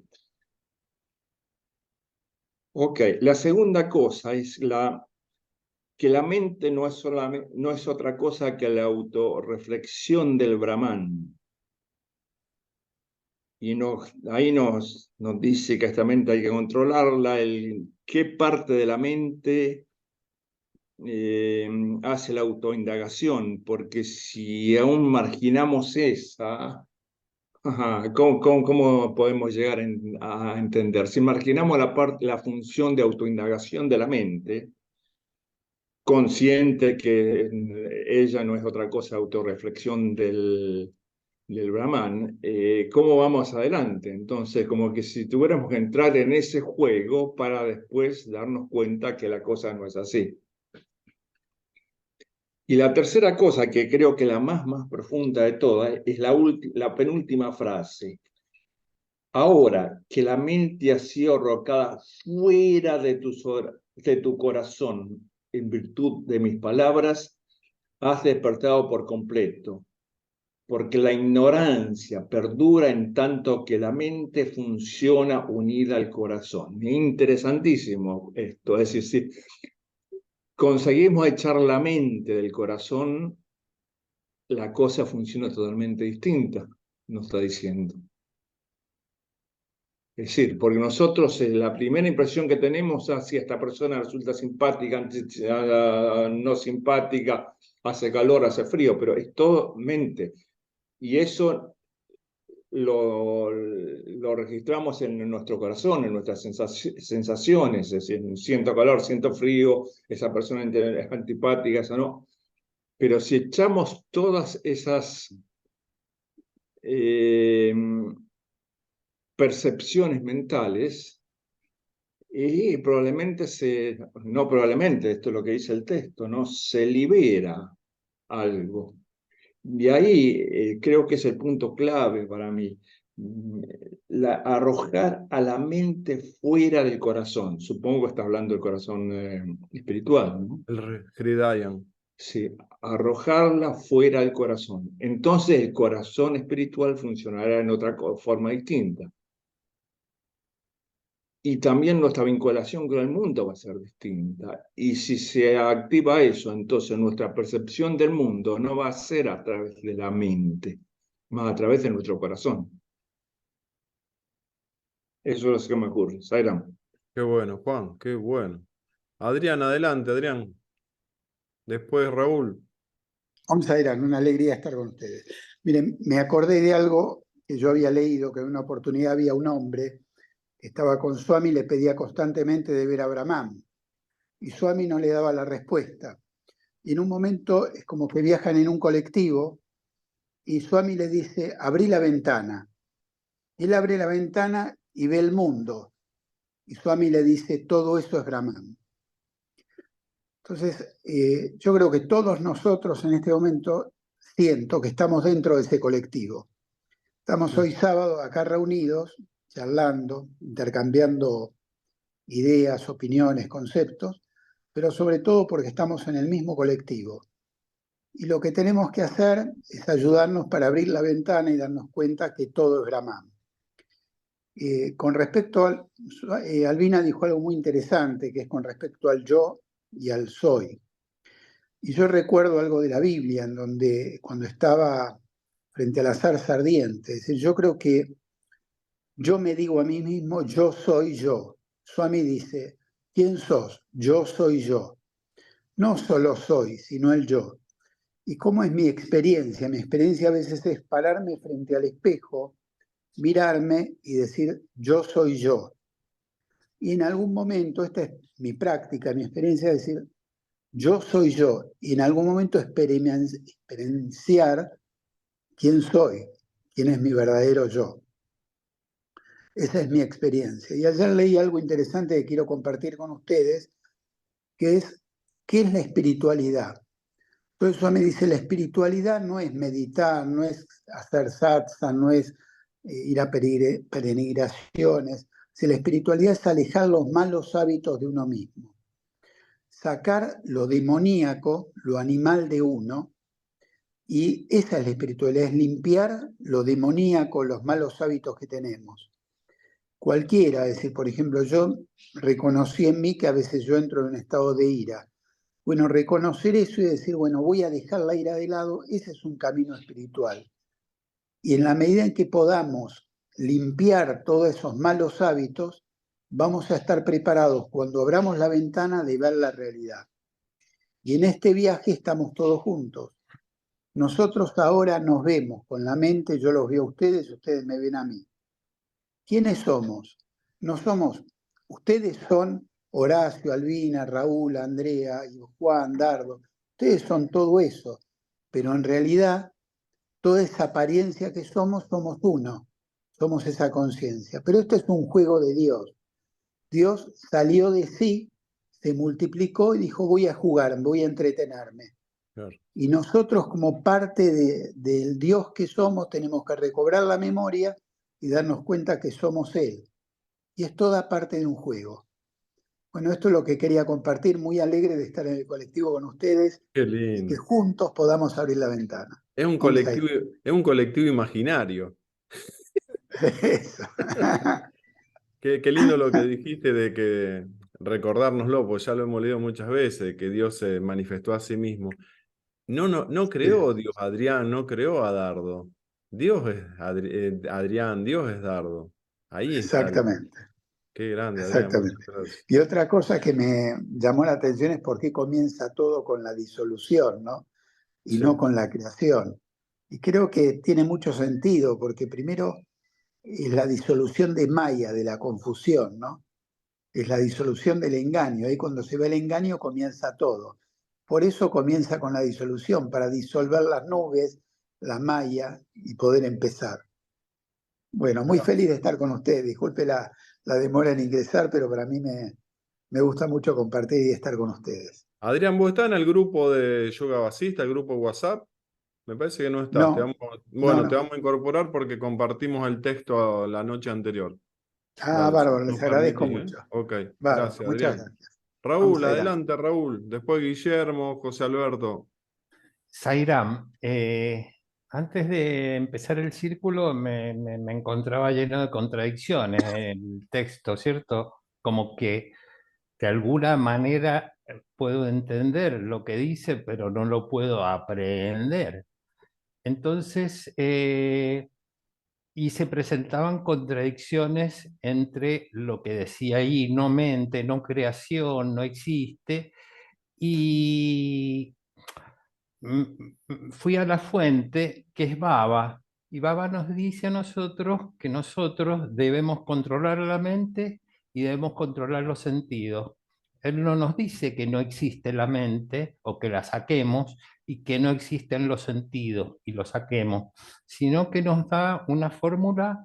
Ok, la segunda cosa es que la mente no es otra cosa que la autorreflexión del Brahman. Y ahí nos dice que esta mente hay que controlarla, qué parte de la mente hace la autoindagación, porque si aún marginamos esa, ¿cómo podemos llegar a entender? Si marginamos la función de autoindagación de la mente, consciente que ella no es otra cosa autorreflexión del Brahman, ¿cómo vamos adelante? Entonces, como que si tuviéramos que entrar en ese juego para después darnos cuenta que la cosa no es así. Y la tercera cosa, que creo que la más profunda de todas, es la penúltima frase. Ahora que la mente ha sido arrojada fuera de tu corazón en virtud de mis palabras, has despertado por completo, porque la ignorancia perdura en tanto que la mente funciona unida al corazón. Es interesantísimo esto, es decir, si conseguimos echar la mente del corazón, la cosa funciona totalmente distinta, nos está diciendo. Es decir, porque nosotros la primera impresión que tenemos es si esta persona resulta simpática, no simpática, hace calor, hace frío, pero es todo mente. Y eso lo registramos en nuestro corazón, en nuestras sensaciones. Es decir, siento calor, siento frío, esa persona es antipática, esa no. Pero si echamos todas esas percepciones mentales, y probablemente no probablemente, esto es lo que dice el texto, ¿no? Se libera algo. Y ahí creo que es el punto clave para mí, arrojar a la mente fuera del corazón. Supongo que está hablando del corazón espiritual, ¿no? El Hridayan. Sí, arrojarla fuera del corazón. Entonces el corazón espiritual funcionará en otra forma distinta. Y también nuestra vinculación con el mundo va a ser distinta. Y si se activa eso, entonces nuestra percepción del mundo no va a ser a través de la mente, más a través de nuestro corazón. Eso es lo que me ocurre. Sairam. Qué bueno, Juan, qué bueno. Adrián, adelante, Adrián. Después Raúl. Vamos a ir, una alegría estar con ustedes. Miren, me acordé de algo que yo había leído, que en una oportunidad había un hombre que estaba con Swami y le pedía constantemente de ver a Brahman. Y Swami no le daba la respuesta. Y en un momento es como que viajan en un colectivo y Swami le dice, abrí la ventana. Él abre la ventana y ve el mundo. Y Swami le dice, todo eso es Brahman. Entonces, yo creo que todos nosotros en este momento siento que estamos dentro de ese colectivo. Estamos hoy sábado acá reunidos, charlando, intercambiando ideas, opiniones, conceptos, pero sobre todo porque estamos en el mismo colectivo. Y lo que tenemos que hacer es ayudarnos para abrir la ventana y darnos cuenta que todo es Brahman. Con respecto al... Albina dijo algo muy interesante, que es con respecto al yo y al soy. Y yo recuerdo algo de la Biblia, en donde cuando estaba frente a la zarza ardiente, es decir, yo creo que yo me digo a mí mismo, yo soy yo. Swami dice, ¿quién sos? Yo soy yo. No solo soy, sino el yo. ¿Y cómo es mi experiencia? Mi experiencia a veces es pararme frente al espejo, mirarme y decir, yo soy yo. Y en algún momento, esta es mi práctica, mi experiencia, es decir, yo soy yo. Y en algún momento experienciar quién soy, quién es mi verdadero yo. Esa es mi experiencia. Y ayer leí algo interesante que quiero compartir con ustedes, que es, ¿qué es la espiritualidad? Entonces eso me dice, la espiritualidad no es meditar, no es hacer satsang, no es ir a peregrinaciones. Si la espiritualidad es alejar los malos hábitos de uno mismo. Sacar lo demoníaco, lo animal de uno, y esa es la espiritualidad, es limpiar lo demoníaco, los malos hábitos que tenemos. Cualquiera, es decir, por ejemplo, yo reconocí en mí que a veces yo entro en un estado de ira. Bueno, reconocer eso y decir, bueno, voy a dejar la ira de lado, ese es un camino espiritual. Y en la medida en que podamos limpiar todos esos malos hábitos, vamos a estar preparados cuando abramos la ventana de ver la realidad. Y en este viaje estamos todos juntos. Nosotros ahora nos vemos con la mente, yo los veo a ustedes, ustedes me ven a mí. ¿Quiénes somos? No somos, ustedes son Horacio, Albina, Raúl, Andrea, Juan, Dardo. Ustedes son todo eso, pero en realidad toda esa apariencia que somos uno, somos esa conciencia. Pero esto es un juego de Dios. Dios salió de sí, se multiplicó y dijo, voy a jugar, voy a entretenerme. Claro. Y nosotros como parte del Dios que somos tenemos que recobrar la memoria y darnos cuenta que somos Él. Y es toda parte de un juego. Bueno, esto es lo que quería compartir, muy alegre de estar en el colectivo con ustedes Qué y que lindo. juntos podamos abrir la ventana. Es un Vamos a ir. colectivo imaginario. Eso. Qué lindo lo que dijiste de que recordárnoslo, pues ya lo hemos leído muchas veces, que Dios se manifestó a sí mismo. No creó Dios a Adrián, no creó a Dardo. Dios es Adrián, Dios es Dardo. Ahí está Exactamente, Qué grande, Adrián, muchas exactamente. gracias. Y otra cosa que me llamó la atención es por qué comienza todo con la disolución, ¿no? Y Sí, no con la creación. Y creo que tiene mucho sentido, porque primero es la disolución de Maya, de la confusión, ¿no? Es la disolución del engaño. Ahí cuando se ve el engaño comienza todo. Por eso comienza con la disolución, para disolver las nubes, la Maya y poder empezar. Bueno, muy feliz de estar con usted. Disculpe la demora en ingresar, pero para mí me gusta mucho compartir y estar con ustedes. Adrián, ¿vos estás en el grupo de Yoga Basista, el grupo de WhatsApp? Me parece que no estás. No, Bueno, te no. vamos a incorporar porque compartimos el texto la noche anterior. Ah, Dale, si bárbaro, les nos agradezco permitís, ¿eh? mucho. Ok, Bárbaro, gracias, muchas Adrián. gracias. Vamos Raúl, adelante. adelante, Raúl. Después Guillermo, José Alberto. Sairam, antes de empezar el círculo me encontraba lleno de contradicciones el texto, ¿cierto? Como que de alguna manera puedo entender lo que dice, pero no lo puedo aprehender. Entonces, y se presentaban contradicciones entre lo que decía ahí, no mente, no creación, no existe, y fui a la fuente, que es Baba, y Baba nos dice a nosotros que nosotros debemos controlar la mente y debemos controlar los sentidos. Él no nos dice que no existe la mente o que la saquemos y que no existen los sentidos y los saquemos, sino que nos da una fórmula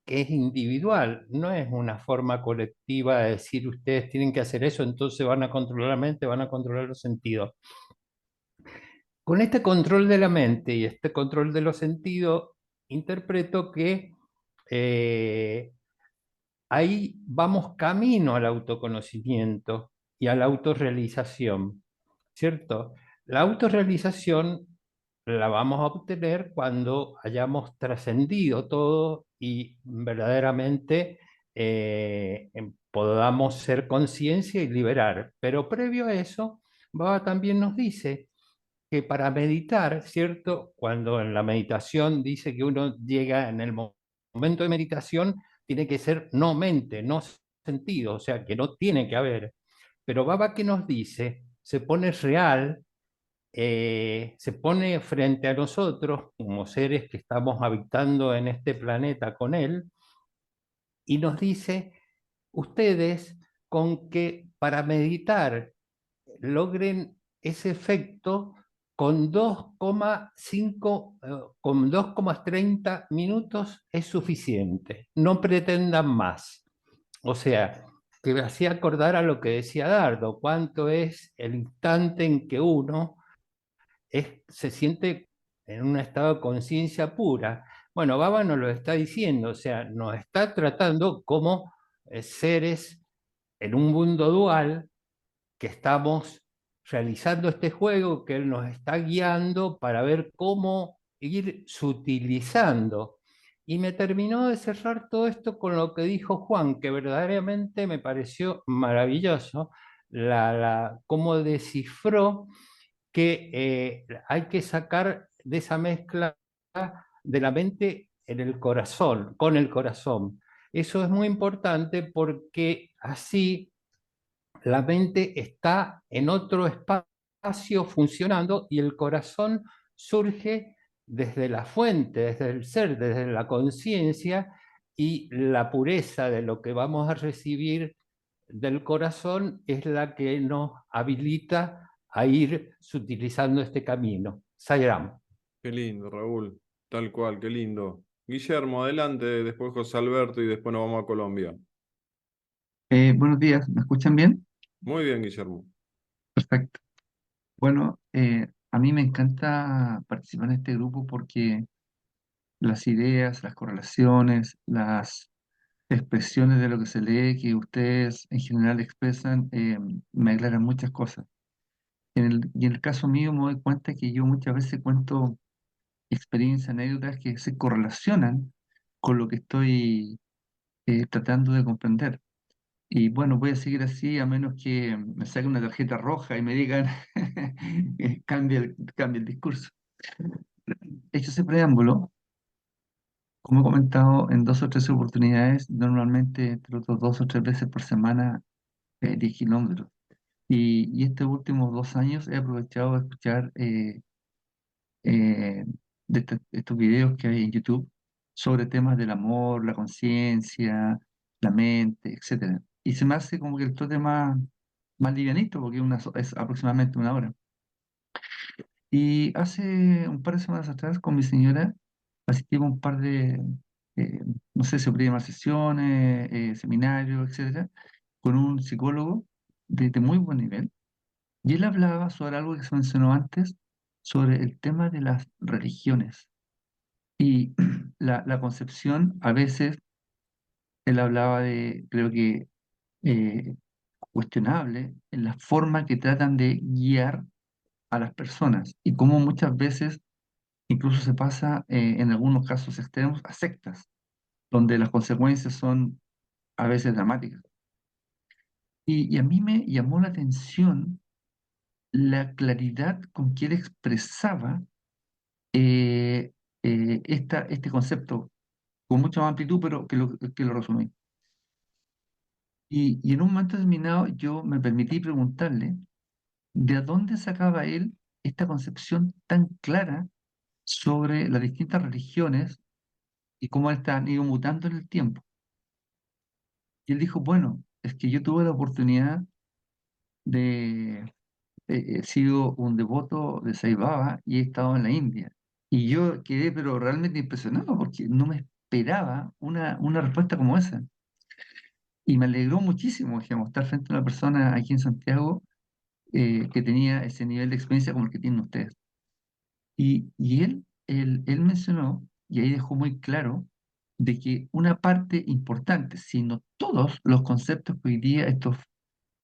que es individual, no es una forma colectiva de decir ustedes tienen que hacer eso, entonces van a controlar la mente, van a controlar los sentidos. Con este control de la mente y este control de los sentidos, interpreto que ahí vamos camino al autoconocimiento y a la autorrealización, ¿cierto? La autorrealización la vamos a obtener cuando hayamos trascendido todo y verdaderamente podamos ser conciencia y liberar. Pero previo a eso, Baba también nos dice que para meditar, ¿cierto? Cuando en la meditación dice que uno llega en el momento de meditación, tiene que ser no mente, no sentido, o sea, que no tiene que haber. Pero Baba, que nos dice, se pone real, se pone frente a nosotros como seres que estamos habitando en este planeta con él, y nos dice, ustedes con que para meditar logren ese efecto con 2,5, con 2,30 minutos es suficiente. No pretendan más. O sea, que me hacía acordar a lo que decía Dardo, cuánto es el instante en que uno se siente en un estado de conciencia pura. Bueno, Baba nos lo está diciendo, o sea, nos está tratando como seres en un mundo dual que estamos realizando este juego, que él nos está guiando para ver cómo ir sutilizando. Y me terminó de cerrar todo esto con lo que dijo Juan, que verdaderamente me pareció maravilloso, cómo descifró que hay que sacar de esa mezcla de la mente en el corazón, con el corazón. Eso es muy importante porque así la mente está en otro espacio funcionando y el corazón surge desde la fuente, desde el ser, desde la conciencia, y la pureza de lo que vamos a recibir del corazón es la que nos habilita a ir sutilizando este camino. Sairam. Qué lindo, Raúl. Tal cual, qué lindo. Guillermo, adelante, después José Alberto y después nos vamos a Colombia. Buenos días, ¿me escuchan bien? Muy bien, Guillermo. Perfecto. Bueno, a mí me encanta participar en este grupo porque las ideas, las correlaciones, expresiones de lo que se lee que ustedes en general expresan me aclaran muchas cosas. Y en el caso mío me doy cuenta que yo muchas veces cuento experiencias, anécdotas que se correlacionan con lo que estoy tratando de comprender. Y bueno, voy a seguir así a menos que me saquen una tarjeta roja y me digan cambie el discurso. Hecho ese preámbulo, como he comentado en 2 o 3 oportunidades, normalmente trato 2 o 3 veces por semana 10 kilómetros. Y estos últimos 2 años he aprovechado de escuchar estos videos que hay en YouTube sobre temas del amor, la conciencia, la mente, etcétera. Y se me hace como que el trote más livianito, porque es aproximadamente 1 hora. Y hace un par de semanas atrás con mi señora asistimos a un par de, eh, no sé si se podría llamar sesiones, seminarios, etcétera, con un psicólogo de muy buen nivel. Y él hablaba sobre algo que se mencionó antes, sobre el tema de las religiones. Y la concepción, a veces, él hablaba de, creo que, eh, cuestionable en la forma que tratan de guiar a las personas y cómo muchas veces incluso se pasa, en algunos casos extremos, a sectas, donde las consecuencias son a veces dramáticas. Y a mí me llamó la atención la claridad con que él expresaba este concepto con mucha más amplitud, pero que lo resumí. Y en un momento determinado yo me permití preguntarle de dónde sacaba él esta concepción tan clara sobre las distintas religiones y cómo estas han ido mutando en el tiempo. Y él dijo, bueno, es que yo tuve la oportunidad de, he sido un devoto de Sai Baba y he estado en la India. Y yo quedé pero realmente impresionado porque no me esperaba una respuesta como esa. Y me alegró muchísimo, digamos, estar frente a una persona aquí en Santiago que tenía ese nivel de experiencia como el que tienen ustedes. Y él mencionó, y ahí dejó muy claro, de que una parte importante, si no todos los conceptos que hoy día estos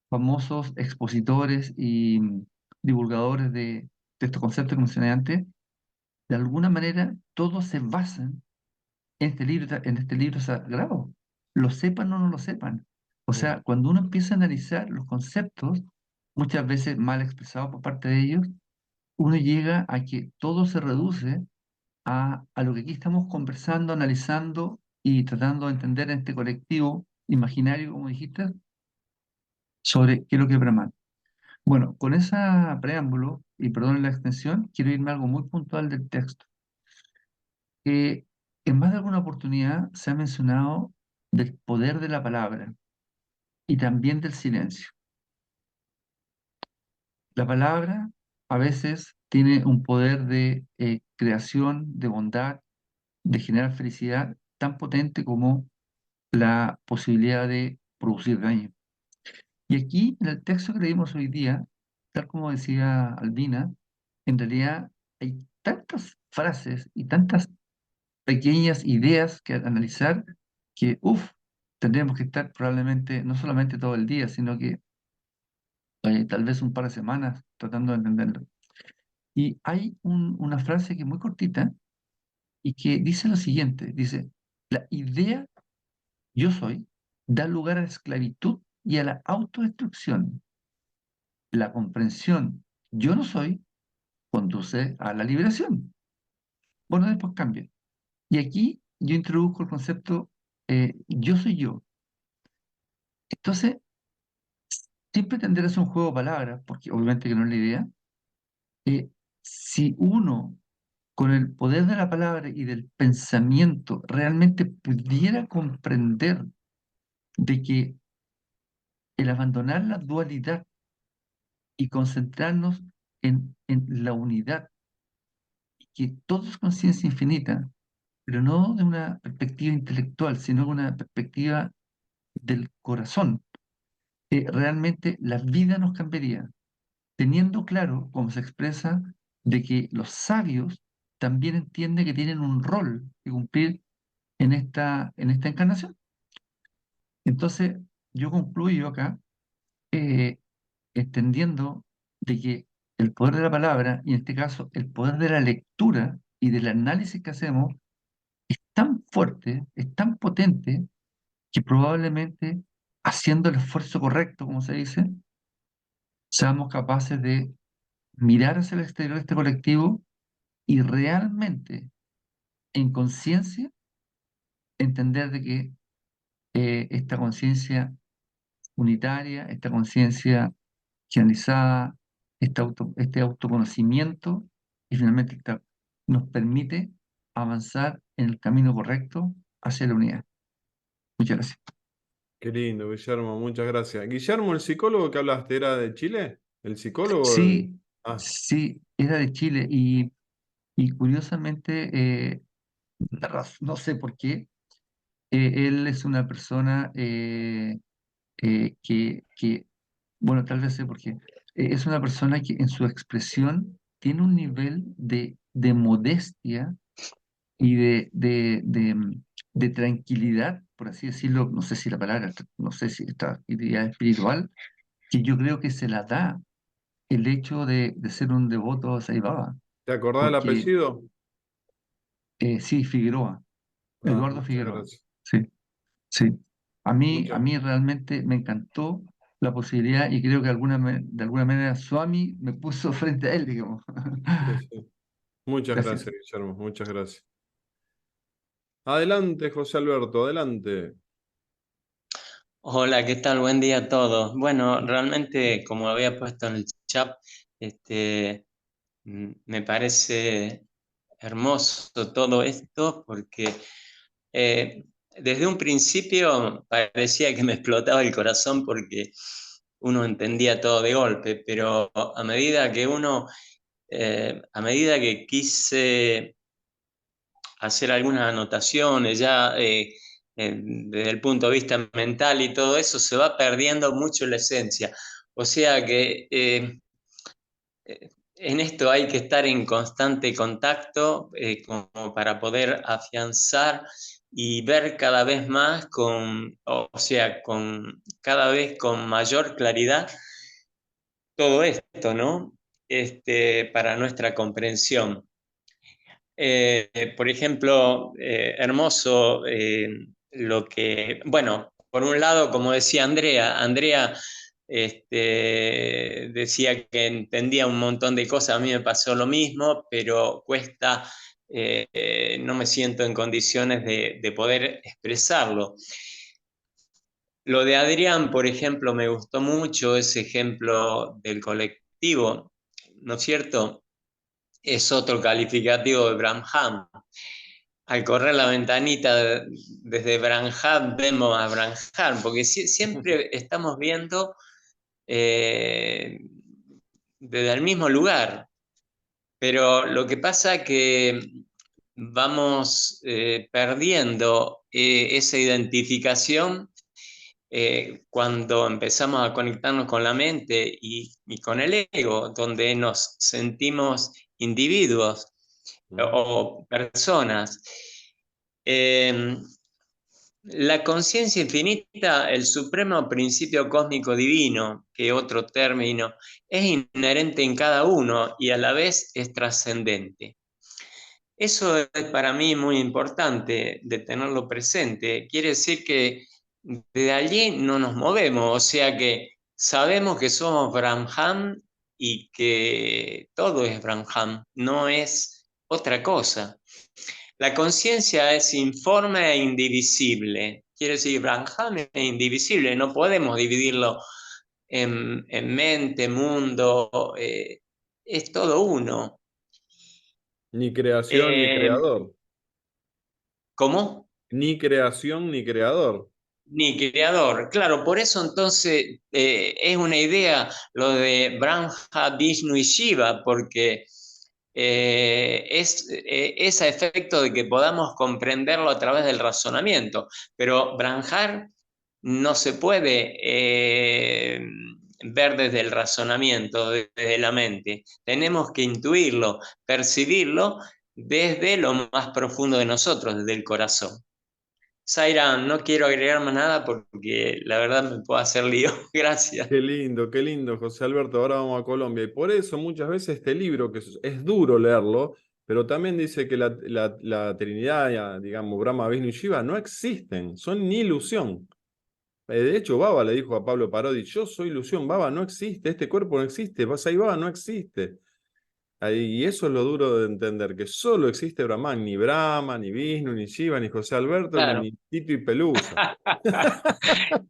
famosos expositores y divulgadores de estos conceptos que mencioné antes, de alguna manera todos se basan en este libro sagrado, lo sepan o no lo sepan. O sea, cuando uno empieza a analizar los conceptos, muchas veces mal expresados por parte de ellos, uno llega a que todo se reduce a lo que aquí estamos conversando, analizando y tratando de entender en este colectivo imaginario, como dijiste, sobre qué es lo que es Brahman. Bueno, con ese preámbulo, y perdón la extensión, quiero irme a algo muy puntual del texto. En más de alguna oportunidad se ha mencionado del poder de la palabra y también del silencio. La palabra a veces tiene un poder de creación, de bondad, de generar felicidad tan potente como la posibilidad de producir daño. Y aquí, en el texto que leímos hoy día, tal como decía Albina, en realidad hay tantas frases y tantas pequeñas ideas que analizar que, tendríamos que estar probablemente no solamente todo el día, sino que tal vez un par de semanas tratando de entenderlo. Y hay una frase que es muy cortita y que dice lo siguiente, dice, la idea yo soy da lugar a la esclavitud y a la autodestrucción. La comprensión yo no soy conduce a la liberación. Bueno, después cambia. Y aquí yo introduzco el concepto yo soy yo. Entonces, sin pretender hacer un juego de palabras, porque obviamente que no es la idea, si uno con el poder de la palabra y del pensamiento realmente pudiera comprender de que el abandonar la dualidad y concentrarnos en la unidad, que todo es conciencia infinita, pero no de una perspectiva intelectual, sino de una perspectiva del corazón, realmente la vida nos cambiaría, teniendo claro, como se expresa, de que los sabios también entienden que tienen un rol que cumplir en esta encarnación. Entonces, yo concluyo acá entendiendo de que el poder de la palabra, y en este caso el poder de la lectura y del análisis que hacemos, es tan fuerte, es tan potente, que probablemente haciendo el esfuerzo correcto, como se dice, seamos capaces de mirar hacia el exterior de este colectivo y realmente, en conciencia, entender de que esta conciencia unitaria, esta conciencia generalizada, este autoconocimiento, y finalmente nos permite avanzar en el camino correcto hacia la unidad. Muchas gracias. Qué lindo, Guillermo, muchas gracias. Guillermo, ¿el psicólogo que hablaste era de Chile? ¿El psicólogo? Sí, Ah, sí, era de Chile y curiosamente, no sé por qué, él es una persona bueno, tal vez sé por qué, es una persona que en su expresión tiene un nivel de modestia y de tranquilidad, por así decirlo, no sé si la palabra, no sé si esta idea espiritual, que yo creo que se la da el hecho de ser un devoto a Sai Baba, ¿te acordás del porque apellido? sí, Figueroa, Ah, Eduardo muchas Figueroa, gracias. sí, sí. A Muchas, mí realmente me encantó la posibilidad y creo que de alguna manera Swami me puso frente a él, digamos. sí, sí. Muchas Gracias. gracias, Guillermo, muchas gracias. Adelante, José Alberto, adelante. Hola, ¿qué tal? Buen día a todos. Bueno, realmente, como había puesto en el chat, me parece hermoso todo esto porque desde un principio parecía que me explotaba el corazón porque uno entendía todo de golpe, pero a medida que quise hacer algunas anotaciones ya desde el punto de vista mental y todo eso, se va perdiendo mucho la esencia. O sea que en esto hay que estar en constante contacto como para poder afianzar y ver cada vez más cada vez con mayor claridad todo esto, ¿no? Para nuestra comprensión. Por ejemplo, hermoso lo que, bueno, por un lado, como decía Andrea decía que entendía un montón de cosas, a mí me pasó lo mismo, pero cuesta, no me siento en condiciones de poder expresarlo. Lo de Adrián, por ejemplo, me gustó mucho ese ejemplo del colectivo, ¿no es cierto? Es otro calificativo de Branham. Al correr la ventanita desde Branham vemos a Branham, porque siempre estamos viendo desde el mismo lugar, pero lo que pasa es que vamos perdiendo esa identificación cuando empezamos a conectarnos con la mente y con el ego, donde nos sentimos individuos o personas. La conciencia infinita, el supremo principio cósmico divino, que es otro término, es inherente en cada uno y a la vez es trascendente. Eso es para mí muy importante de tenerlo presente. Quiere decir que de allí no nos movemos, o sea que sabemos que somos Brahman y que todo es Brahman, no es otra cosa. La conciencia es informe e indivisible. Quiere decir, Brahman es indivisible, no podemos dividirlo en mente, mundo, es todo uno. Ni creación ni creador. ¿Cómo? Ni creación ni creador. Ni creador. Claro, por eso entonces es una idea lo de Brahma, Vishnu y Shiva, porque es a efecto de que podamos comprenderlo a través del razonamiento. Pero Brahman no se puede ver desde el razonamiento, desde la mente. Tenemos que intuirlo, percibirlo desde lo más profundo de nosotros, desde el corazón. Zaira, no quiero agregar más nada porque la verdad me puedo hacer lío. Gracias. Qué lindo, José Alberto. Ahora vamos a Colombia. Y por eso muchas veces este libro, que es duro leerlo, pero también dice que la Trinidad, ya, digamos, Brahma, Vishnu y Shiva, no existen, son ni ilusión. De hecho, Baba le dijo a Pablo Parodi, yo soy ilusión, Baba no existe, este cuerpo no existe, Sai Baba no existe. Y eso es lo duro de entender, que solo existe Brahman, ni Brahma, ni Vishnu, ni Shiva, ni José Alberto, Claro. ni Tito y Pelusa.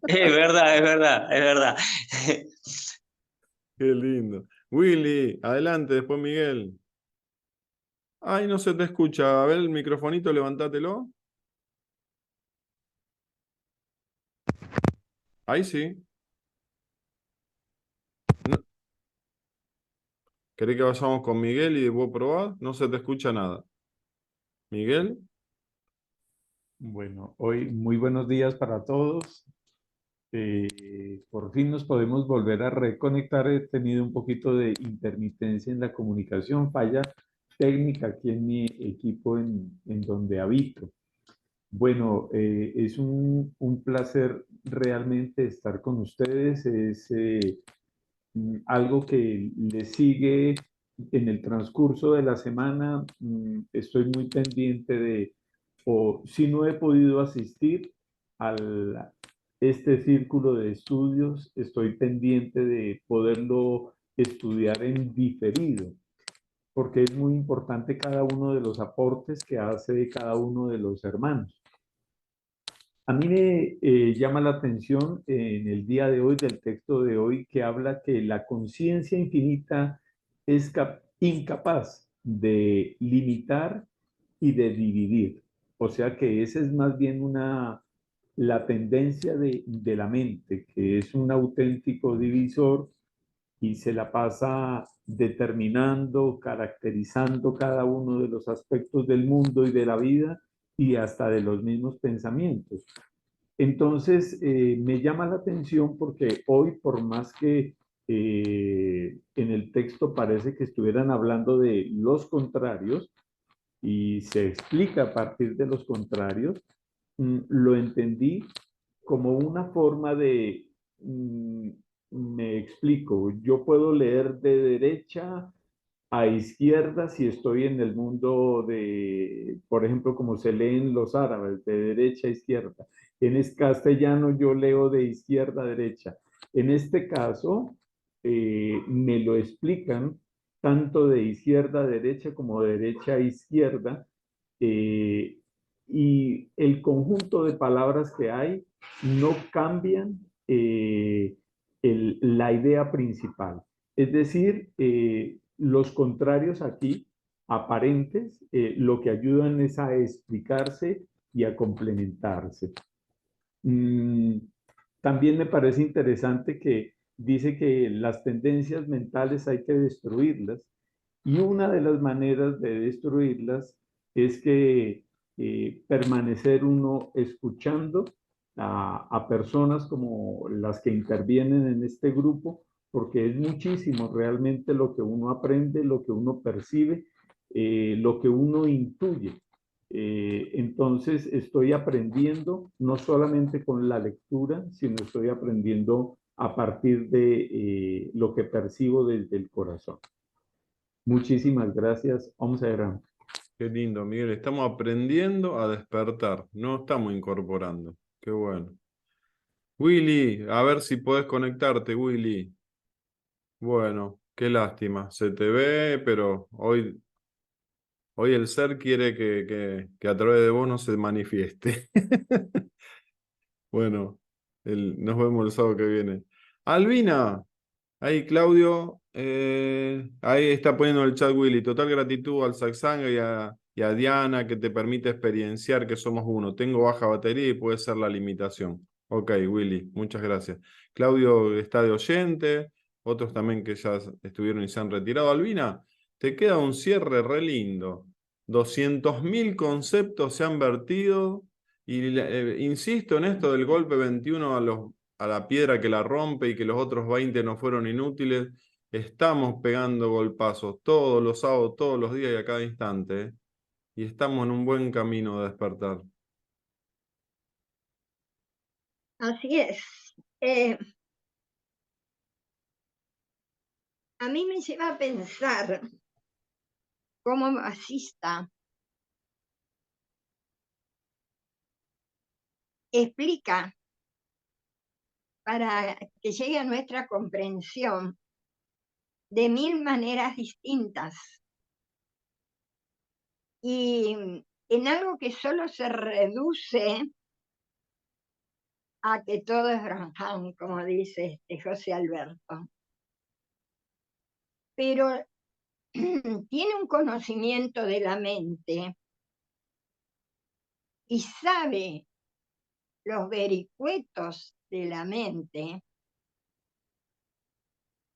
Es verdad, es verdad, es verdad. Qué lindo. Willy, adelante, después Miguel. Ay, no se te escucha. A ver el microfonito, levantátelo. Ahí sí. No. ¿Querés que vayamos con Miguel y después probar? No se te escucha nada. Miguel. Bueno, hoy muy buenos días para todos. Por fin nos podemos volver a reconectar. He tenido un poquito de intermitencia en la comunicación, falla técnica aquí en mi equipo en donde habito. Bueno, es un placer realmente estar con ustedes. Es algo que le sigue en el transcurso de la semana. Estoy muy pendiente de, o si no he podido asistir a este círculo de estudios, estoy pendiente de poderlo estudiar en diferido, porque es muy importante cada uno de los aportes que hace cada uno de los hermanos. A mí me llama la atención en el día de hoy, del texto de hoy, que habla que la conciencia infinita es incapaz de limitar y de dividir. O sea que esa es más bien la tendencia de la mente, que es un auténtico divisor y se la pasa determinando, caracterizando cada uno de los aspectos del mundo y de la vida y hasta de los mismos pensamientos. Entonces, me llama la atención porque hoy, por más que en el texto parece que estuvieran hablando de los contrarios y se explica a partir de los contrarios, lo entendí como una forma de, me explico, yo puedo leer de derecha a izquierda si estoy en el mundo de, por ejemplo, como se leen los árabes, de derecha a izquierda. En castellano yo leo de izquierda a derecha. En este caso, me lo explican tanto de izquierda a derecha como de derecha a izquierda, eh, y el conjunto de palabras que hay no cambian la idea principal. Es decir, los contrarios aquí, aparentes, lo que ayudan es a explicarse y a complementarse. También me parece interesante que dice que las tendencias mentales hay que destruirlas, y una de las maneras de destruirlas es que permanecer uno escuchando a personas como las que intervienen en este grupo, porque es muchísimo realmente lo que uno aprende, lo que uno percibe, lo que uno intuye. Entonces estoy aprendiendo no solamente con la lectura, sino estoy aprendiendo a partir de lo que percibo desde el corazón. Muchísimas gracias. Om Sairam. Qué lindo, Miguel. Estamos aprendiendo a despertar, no estamos incorporando. Qué bueno. Willy, a ver si podés conectarte, Willy. Bueno, qué lástima. Se te ve, pero hoy el ser quiere que a través de vos no se manifieste. Bueno, nos vemos el sábado que viene. Albina, ahí Claudio, ahí está poniendo el chat Willy. Total gratitud al Satsanga y a Diana que te permite experienciar que somos uno. Tengo baja batería y puede ser la limitación. Ok, Willy, muchas gracias. Claudio está de oyente, otros también que ya estuvieron y se han retirado. Albina, te queda un cierre re lindo. 200.000 conceptos se han vertido y insisto en esto del golpe 21 a la piedra que la rompe y que los otros 20 no fueron inútiles. Estamos pegando golpazos todos los sábados, todos los días y a cada instante, ¿eh? Y estamos en un buen camino de despertar. Así es. A mí me lleva a pensar cómo Basista explica para que llegue a nuestra comprensión de 1000 maneras distintas y en algo que solo se reduce a que todo es Brahman, como dice José Alberto. Pero tiene un conocimiento de la mente y sabe los vericuetos de la mente,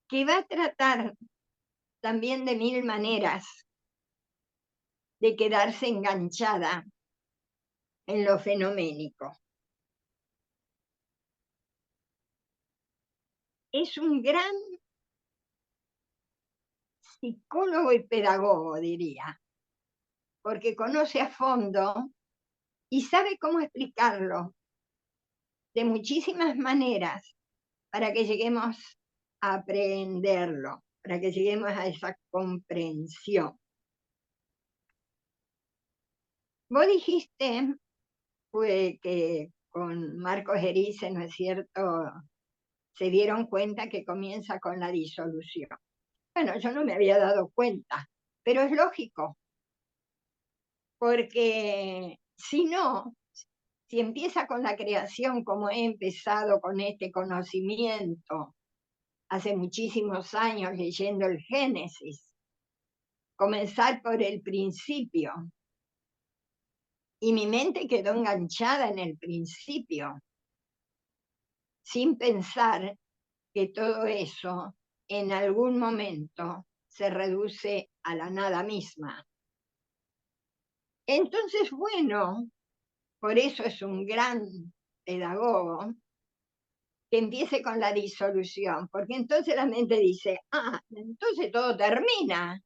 que va a tratar también de 1000 maneras de quedarse enganchada en lo fenoménico. Es un gran psicólogo y pedagogo, diría, porque conoce a fondo y sabe cómo explicarlo de muchísimas maneras para que lleguemos a aprenderlo, para que lleguemos a esa comprensión. Vos dijiste que con Marcos Erice, ¿no es cierto?, se dieron cuenta que comienza con la disolución. Bueno, yo no me había dado cuenta, pero es lógico, porque si no, si empieza con la creación como he empezado con este conocimiento hace muchísimos años leyendo el Génesis, comenzar por el principio, y mi mente quedó enganchada en el principio, sin pensar que todo eso en algún momento se reduce a la nada misma. Entonces, bueno, por eso es un gran pedagogo que empiece con la disolución, porque entonces la mente dice, entonces todo termina.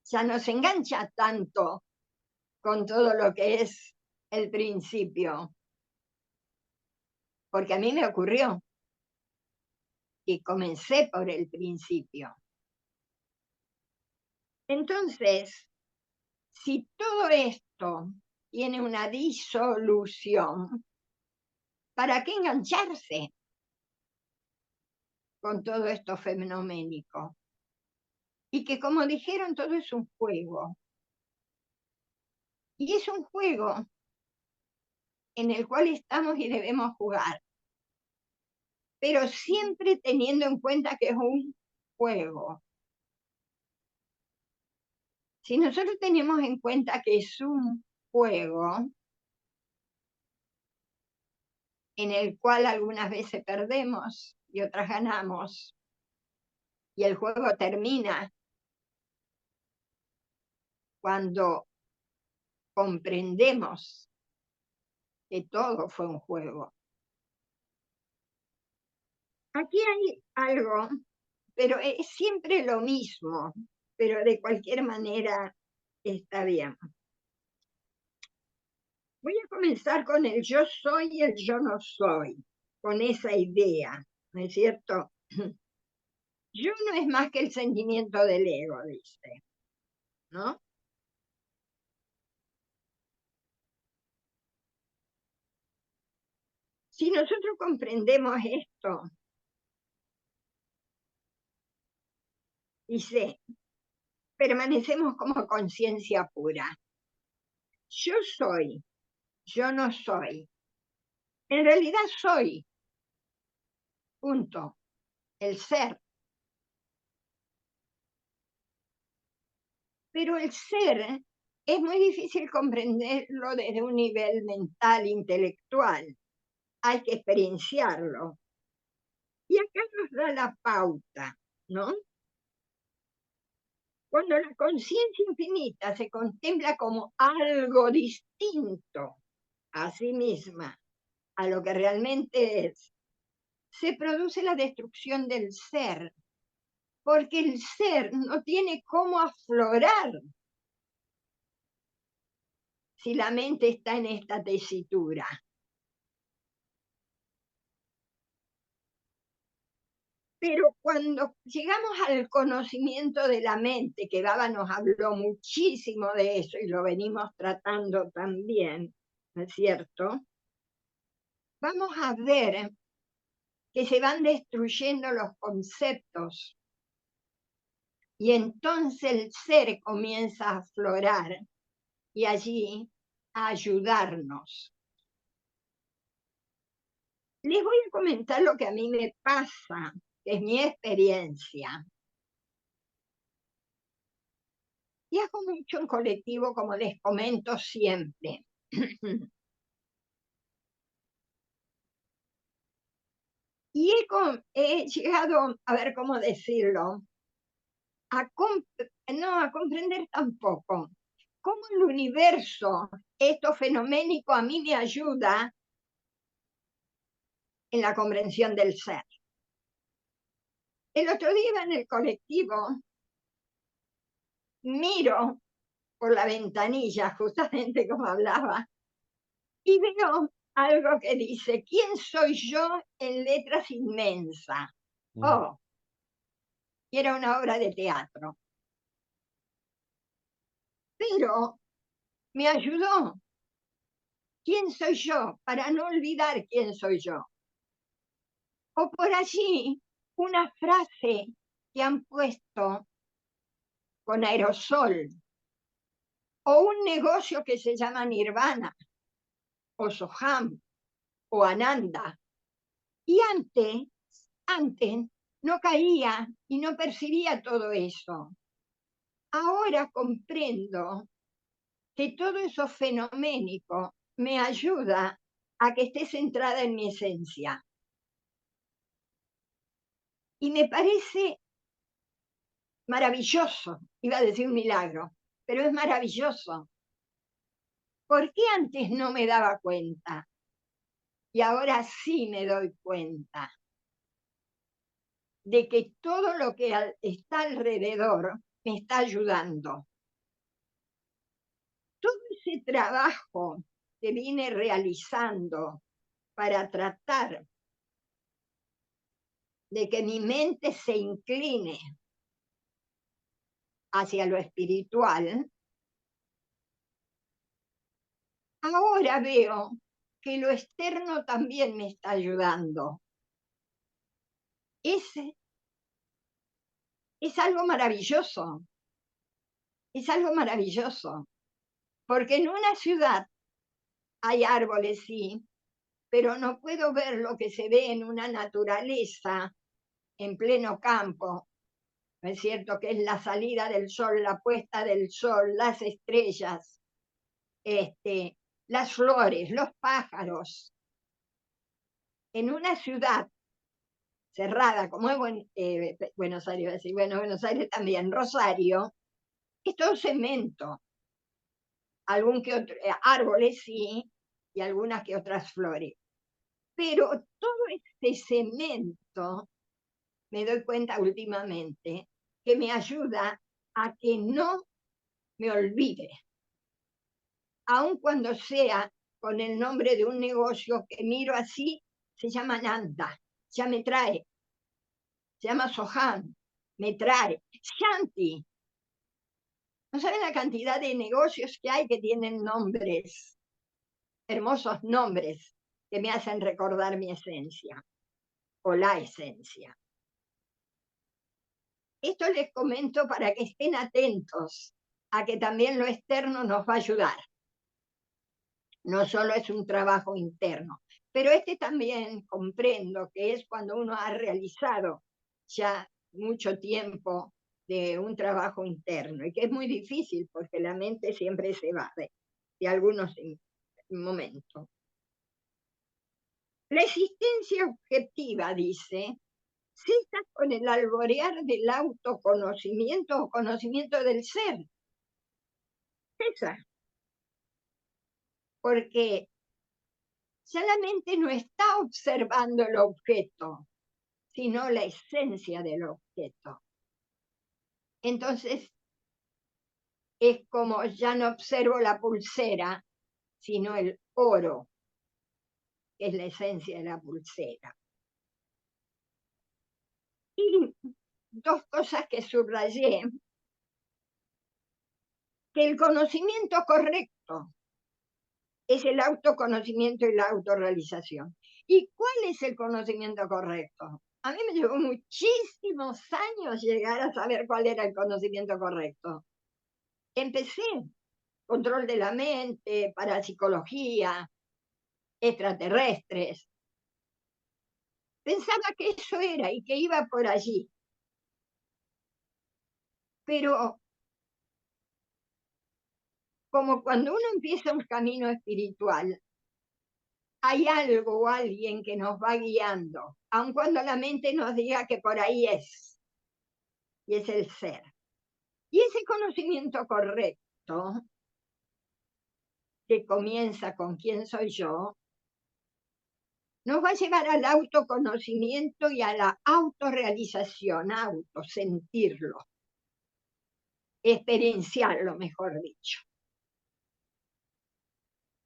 Ya no se engancha tanto con todo lo que es el principio, porque a mí me ocurrió que comencé por el principio. Entonces, si todo esto tiene una disolución, ¿para qué engancharse con todo esto fenoménico? Y que, como dijeron, todo es un juego. Y es un juego en el cual estamos y debemos jugar, pero siempre teniendo en cuenta que es un juego. Si nosotros tenemos en cuenta que es un juego en el cual algunas veces perdemos y otras ganamos, y el juego termina cuando comprendemos que todo fue un juego. Aquí hay algo, pero es siempre lo mismo, pero de cualquier manera está bien. Voy a comenzar con el yo soy y el yo no soy, con esa idea, ¿no es cierto? Yo no es más que el sentimiento del ego, dice, ¿no? Si nosotros comprendemos esto, dice, permanecemos como conciencia pura. Yo soy, yo no soy. En realidad soy, punto, el ser. Pero el ser es muy difícil comprenderlo desde un nivel mental, intelectual. Hay que experienciarlo. Y acá nos da la pauta, ¿no? Cuando la conciencia infinita se contempla como algo distinto a sí misma, a lo que realmente es, se produce la destrucción del ser, porque el ser no tiene cómo aflorar si la mente está en esta tesitura. Pero cuando llegamos al conocimiento de la mente, que Baba nos habló muchísimo de eso y lo venimos tratando también, ¿no es cierto? Vamos a ver que se van destruyendo los conceptos y entonces el ser comienza a aflorar y allí a ayudarnos. Les voy a comentar lo que a mí me pasa, que es mi experiencia. Viajo mucho en colectivo, como les comento siempre. Y he llegado, a ver cómo decirlo, no a comprender tampoco, cómo el universo, esto fenoménico, a mí me ayuda en la comprensión del ser. El otro día iba en el colectivo, miro por la ventanilla, justamente como hablaba, y veo algo que dice, ¿quién soy yo? En letras inmensas. Oh, y era una obra de teatro. Pero me ayudó. ¿Quién soy yo? Para no olvidar quién soy yo. O por allí, una frase que han puesto con aerosol, o un negocio que se llama Nirvana, o Soham, o Ananda. Y antes no caía y no percibía todo eso. Ahora comprendo que todo eso fenoménico me ayuda a que esté centrada en mi esencia. Y me parece maravilloso, iba a decir un milagro, pero es maravilloso. ¿Por qué antes no me daba cuenta? Y ahora sí me doy cuenta de que todo lo que está alrededor me está ayudando. Todo ese trabajo que vine realizando para tratar de que mi mente se incline hacia lo espiritual, ahora veo que lo externo también me está ayudando. Es algo maravilloso, es algo maravilloso, porque en una ciudad hay árboles, sí, pero no puedo ver lo que se ve en una naturaleza en pleno campo, ¿no es cierto? Que es la salida del sol, la puesta del sol, las estrellas, las flores, los pájaros. En una ciudad cerrada, como es Buenos Aires, decir, bueno, Buenos Aires también, Rosario, es todo cemento. Algún que otro, árboles sí, y algunas que otras flores. Pero todo este cemento, me doy cuenta últimamente, que me ayuda a que no me olvide. Aun cuando sea con el nombre de un negocio que miro así, se llama Nanda, ya me trae. Se llama Soham, me trae. Shanti. No saben la cantidad de negocios que hay que tienen nombres, hermosos nombres, que me hacen recordar mi esencia, o la esencia. Esto les comento para que estén atentos a que también lo externo nos va a ayudar. No solo es un trabajo interno, pero también comprendo que es cuando uno ha realizado ya mucho tiempo de un trabajo interno, y que es muy difícil porque la mente siempre se va de algunos momentos. La existencia objetiva, dice, cesa con el alborear del autoconocimiento o conocimiento del ser. Cesa. Porque ya la mente no está observando el objeto, sino la esencia del objeto. Entonces, es como ya no observo la pulsera, sino el oro, que es la esencia de la pulsera. Y dos cosas que subrayé: que el conocimiento correcto es el autoconocimiento y la autorrealización. ¿Y cuál es el conocimiento correcto? A mí me llevó muchísimos años llegar a saber cuál era el conocimiento correcto. Empecé control de la mente, parapsicología, extraterrestres. Pensaba que eso era y que iba por allí. Pero como cuando uno empieza un camino espiritual, hay algo o alguien que nos va guiando, aun cuando la mente nos diga que por ahí es, y es el ser. Y ese conocimiento correcto, que comienza con quién soy yo, nos va a llevar al autoconocimiento y a la autorrealización, a autosentirlo, experienciarlo, mejor dicho.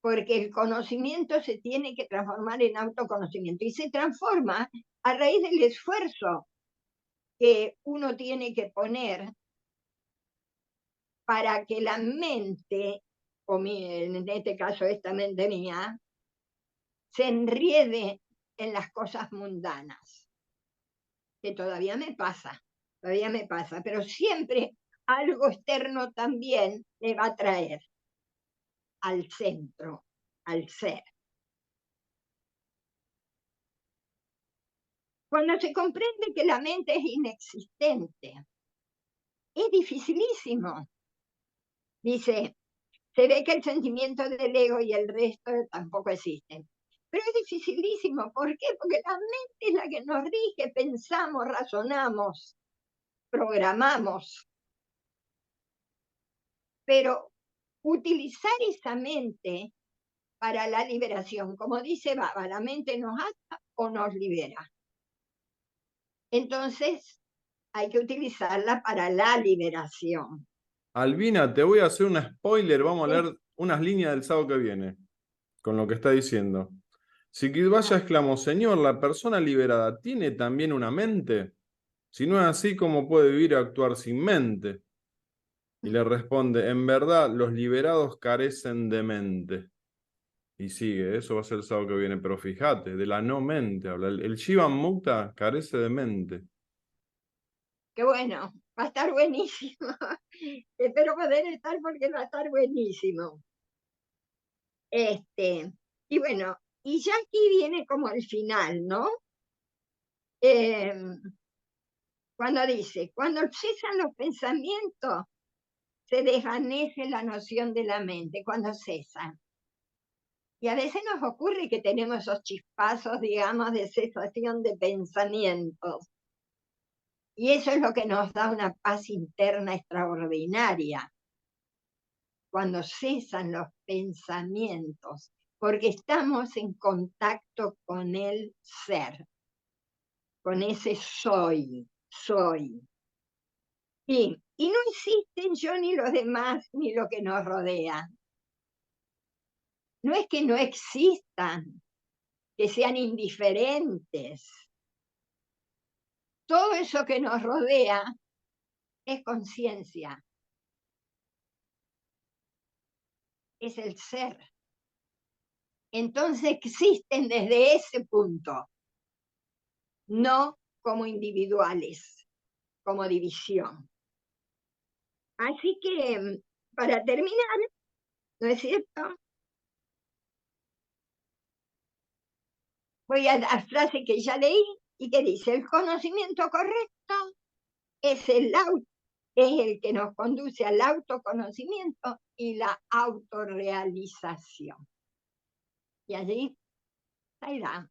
Porque el conocimiento se tiene que transformar en autoconocimiento y se transforma a raíz del esfuerzo que uno tiene que poner para que la mente, o en este caso esta mente mía, se enriede en las cosas mundanas, que todavía me pasa, pero siempre algo externo también me va a traer al centro, al ser. Cuando se comprende que la mente es inexistente, es dificilísimo. Dice, se ve que el sentimiento del ego y el resto tampoco existen. Pero es dificilísimo. ¿Por qué? Porque la mente es la que nos rige, pensamos, razonamos, programamos. Pero utilizar esa mente para la liberación, como dice Baba, la mente nos ata o nos libera. Entonces, hay que utilizarla para la liberación. Albina, te voy a hacer un spoiler, vamos a leer unas líneas del sábado que viene, con lo que está diciendo. Siquidvaya exclamó, Señor, ¿la persona liberada tiene también una mente? Si no es así, ¿cómo puede vivir y actuar sin mente? Y le responde, en verdad, los liberados carecen de mente. Y sigue, eso va a ser el sábado que viene, pero fíjate, de la no mente habla. El Shivan Mukta carece de mente. Qué bueno, va a estar buenísimo. Espero poder estar porque va a estar buenísimo. Y bueno, y ya aquí viene como el final, ¿no? Cuando dice, cuando cesan los pensamientos, se desvanece la noción de la mente, cuando cesan. Y a veces nos ocurre que tenemos esos chispazos, digamos, de cesación de pensamientos. Y eso es lo que nos da una paz interna extraordinaria. Cuando cesan los pensamientos, porque estamos en contacto con el ser, con ese soy. Y no existen yo ni los demás, ni lo que nos rodea. No es que no existan, que sean indiferentes. Todo eso que nos rodea es conciencia. Es el ser. Entonces existen desde ese punto, no como individuales, como división. Así que, para terminar, ¿no es cierto? Voy a la frase que ya leí y que dice, el conocimiento correcto es el que nos conduce al autoconocimiento y la autorrealización. Y allí, ahí va.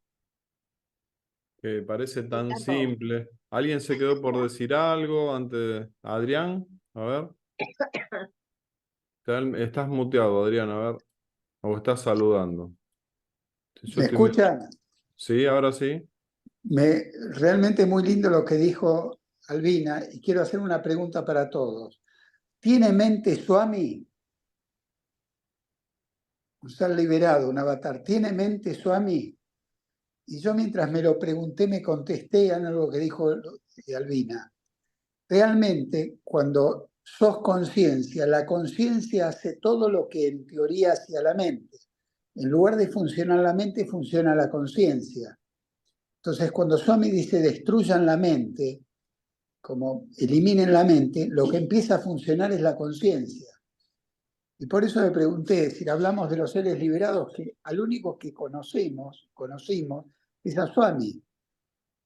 Que parece tan simple. ¿Alguien se quedó por decir algo antes? ¿Adrián? A ver. Estás muteado, Adrián, a ver. O estás saludando. ¿Me escuchan? Sí, ahora sí. Realmente muy lindo lo que dijo Albina y quiero hacer una pregunta para todos. ¿Tiene mente Swami? un ser liberado, un avatar, ¿tiene mente Swami? Y yo mientras me lo pregunté, me contesté en algo que dijo Albina. Realmente, cuando sos conciencia, la conciencia hace todo lo que en teoría hacía la mente. En lugar de funcionar la mente, funciona la conciencia. Entonces, cuando Swami dice destruyan la mente, como eliminen la mente, lo que empieza a funcionar es la conciencia. Y por eso me pregunté, si hablamos de los seres liberados, que al único que conocimos, es a Swami.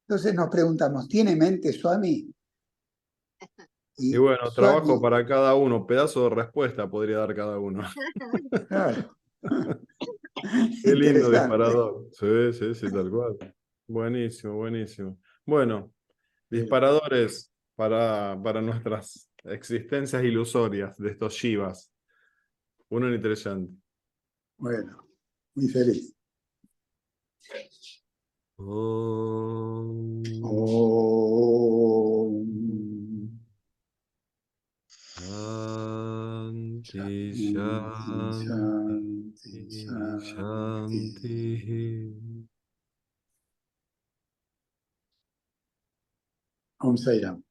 Entonces nos preguntamos, ¿tiene mente Swami? Y bueno, trabajo para cada uno, pedazo de respuesta podría dar cada uno. Claro. Qué lindo Interesante. disparador. Sí, tal cual. Buenísimo, buenísimo. Bueno, disparadores para nuestras existencias ilusorias de estos Shivas. Uno interesante. Bueno, muy feliz. Om. Shanti, Shanti, Shanti. Om Sai Ram.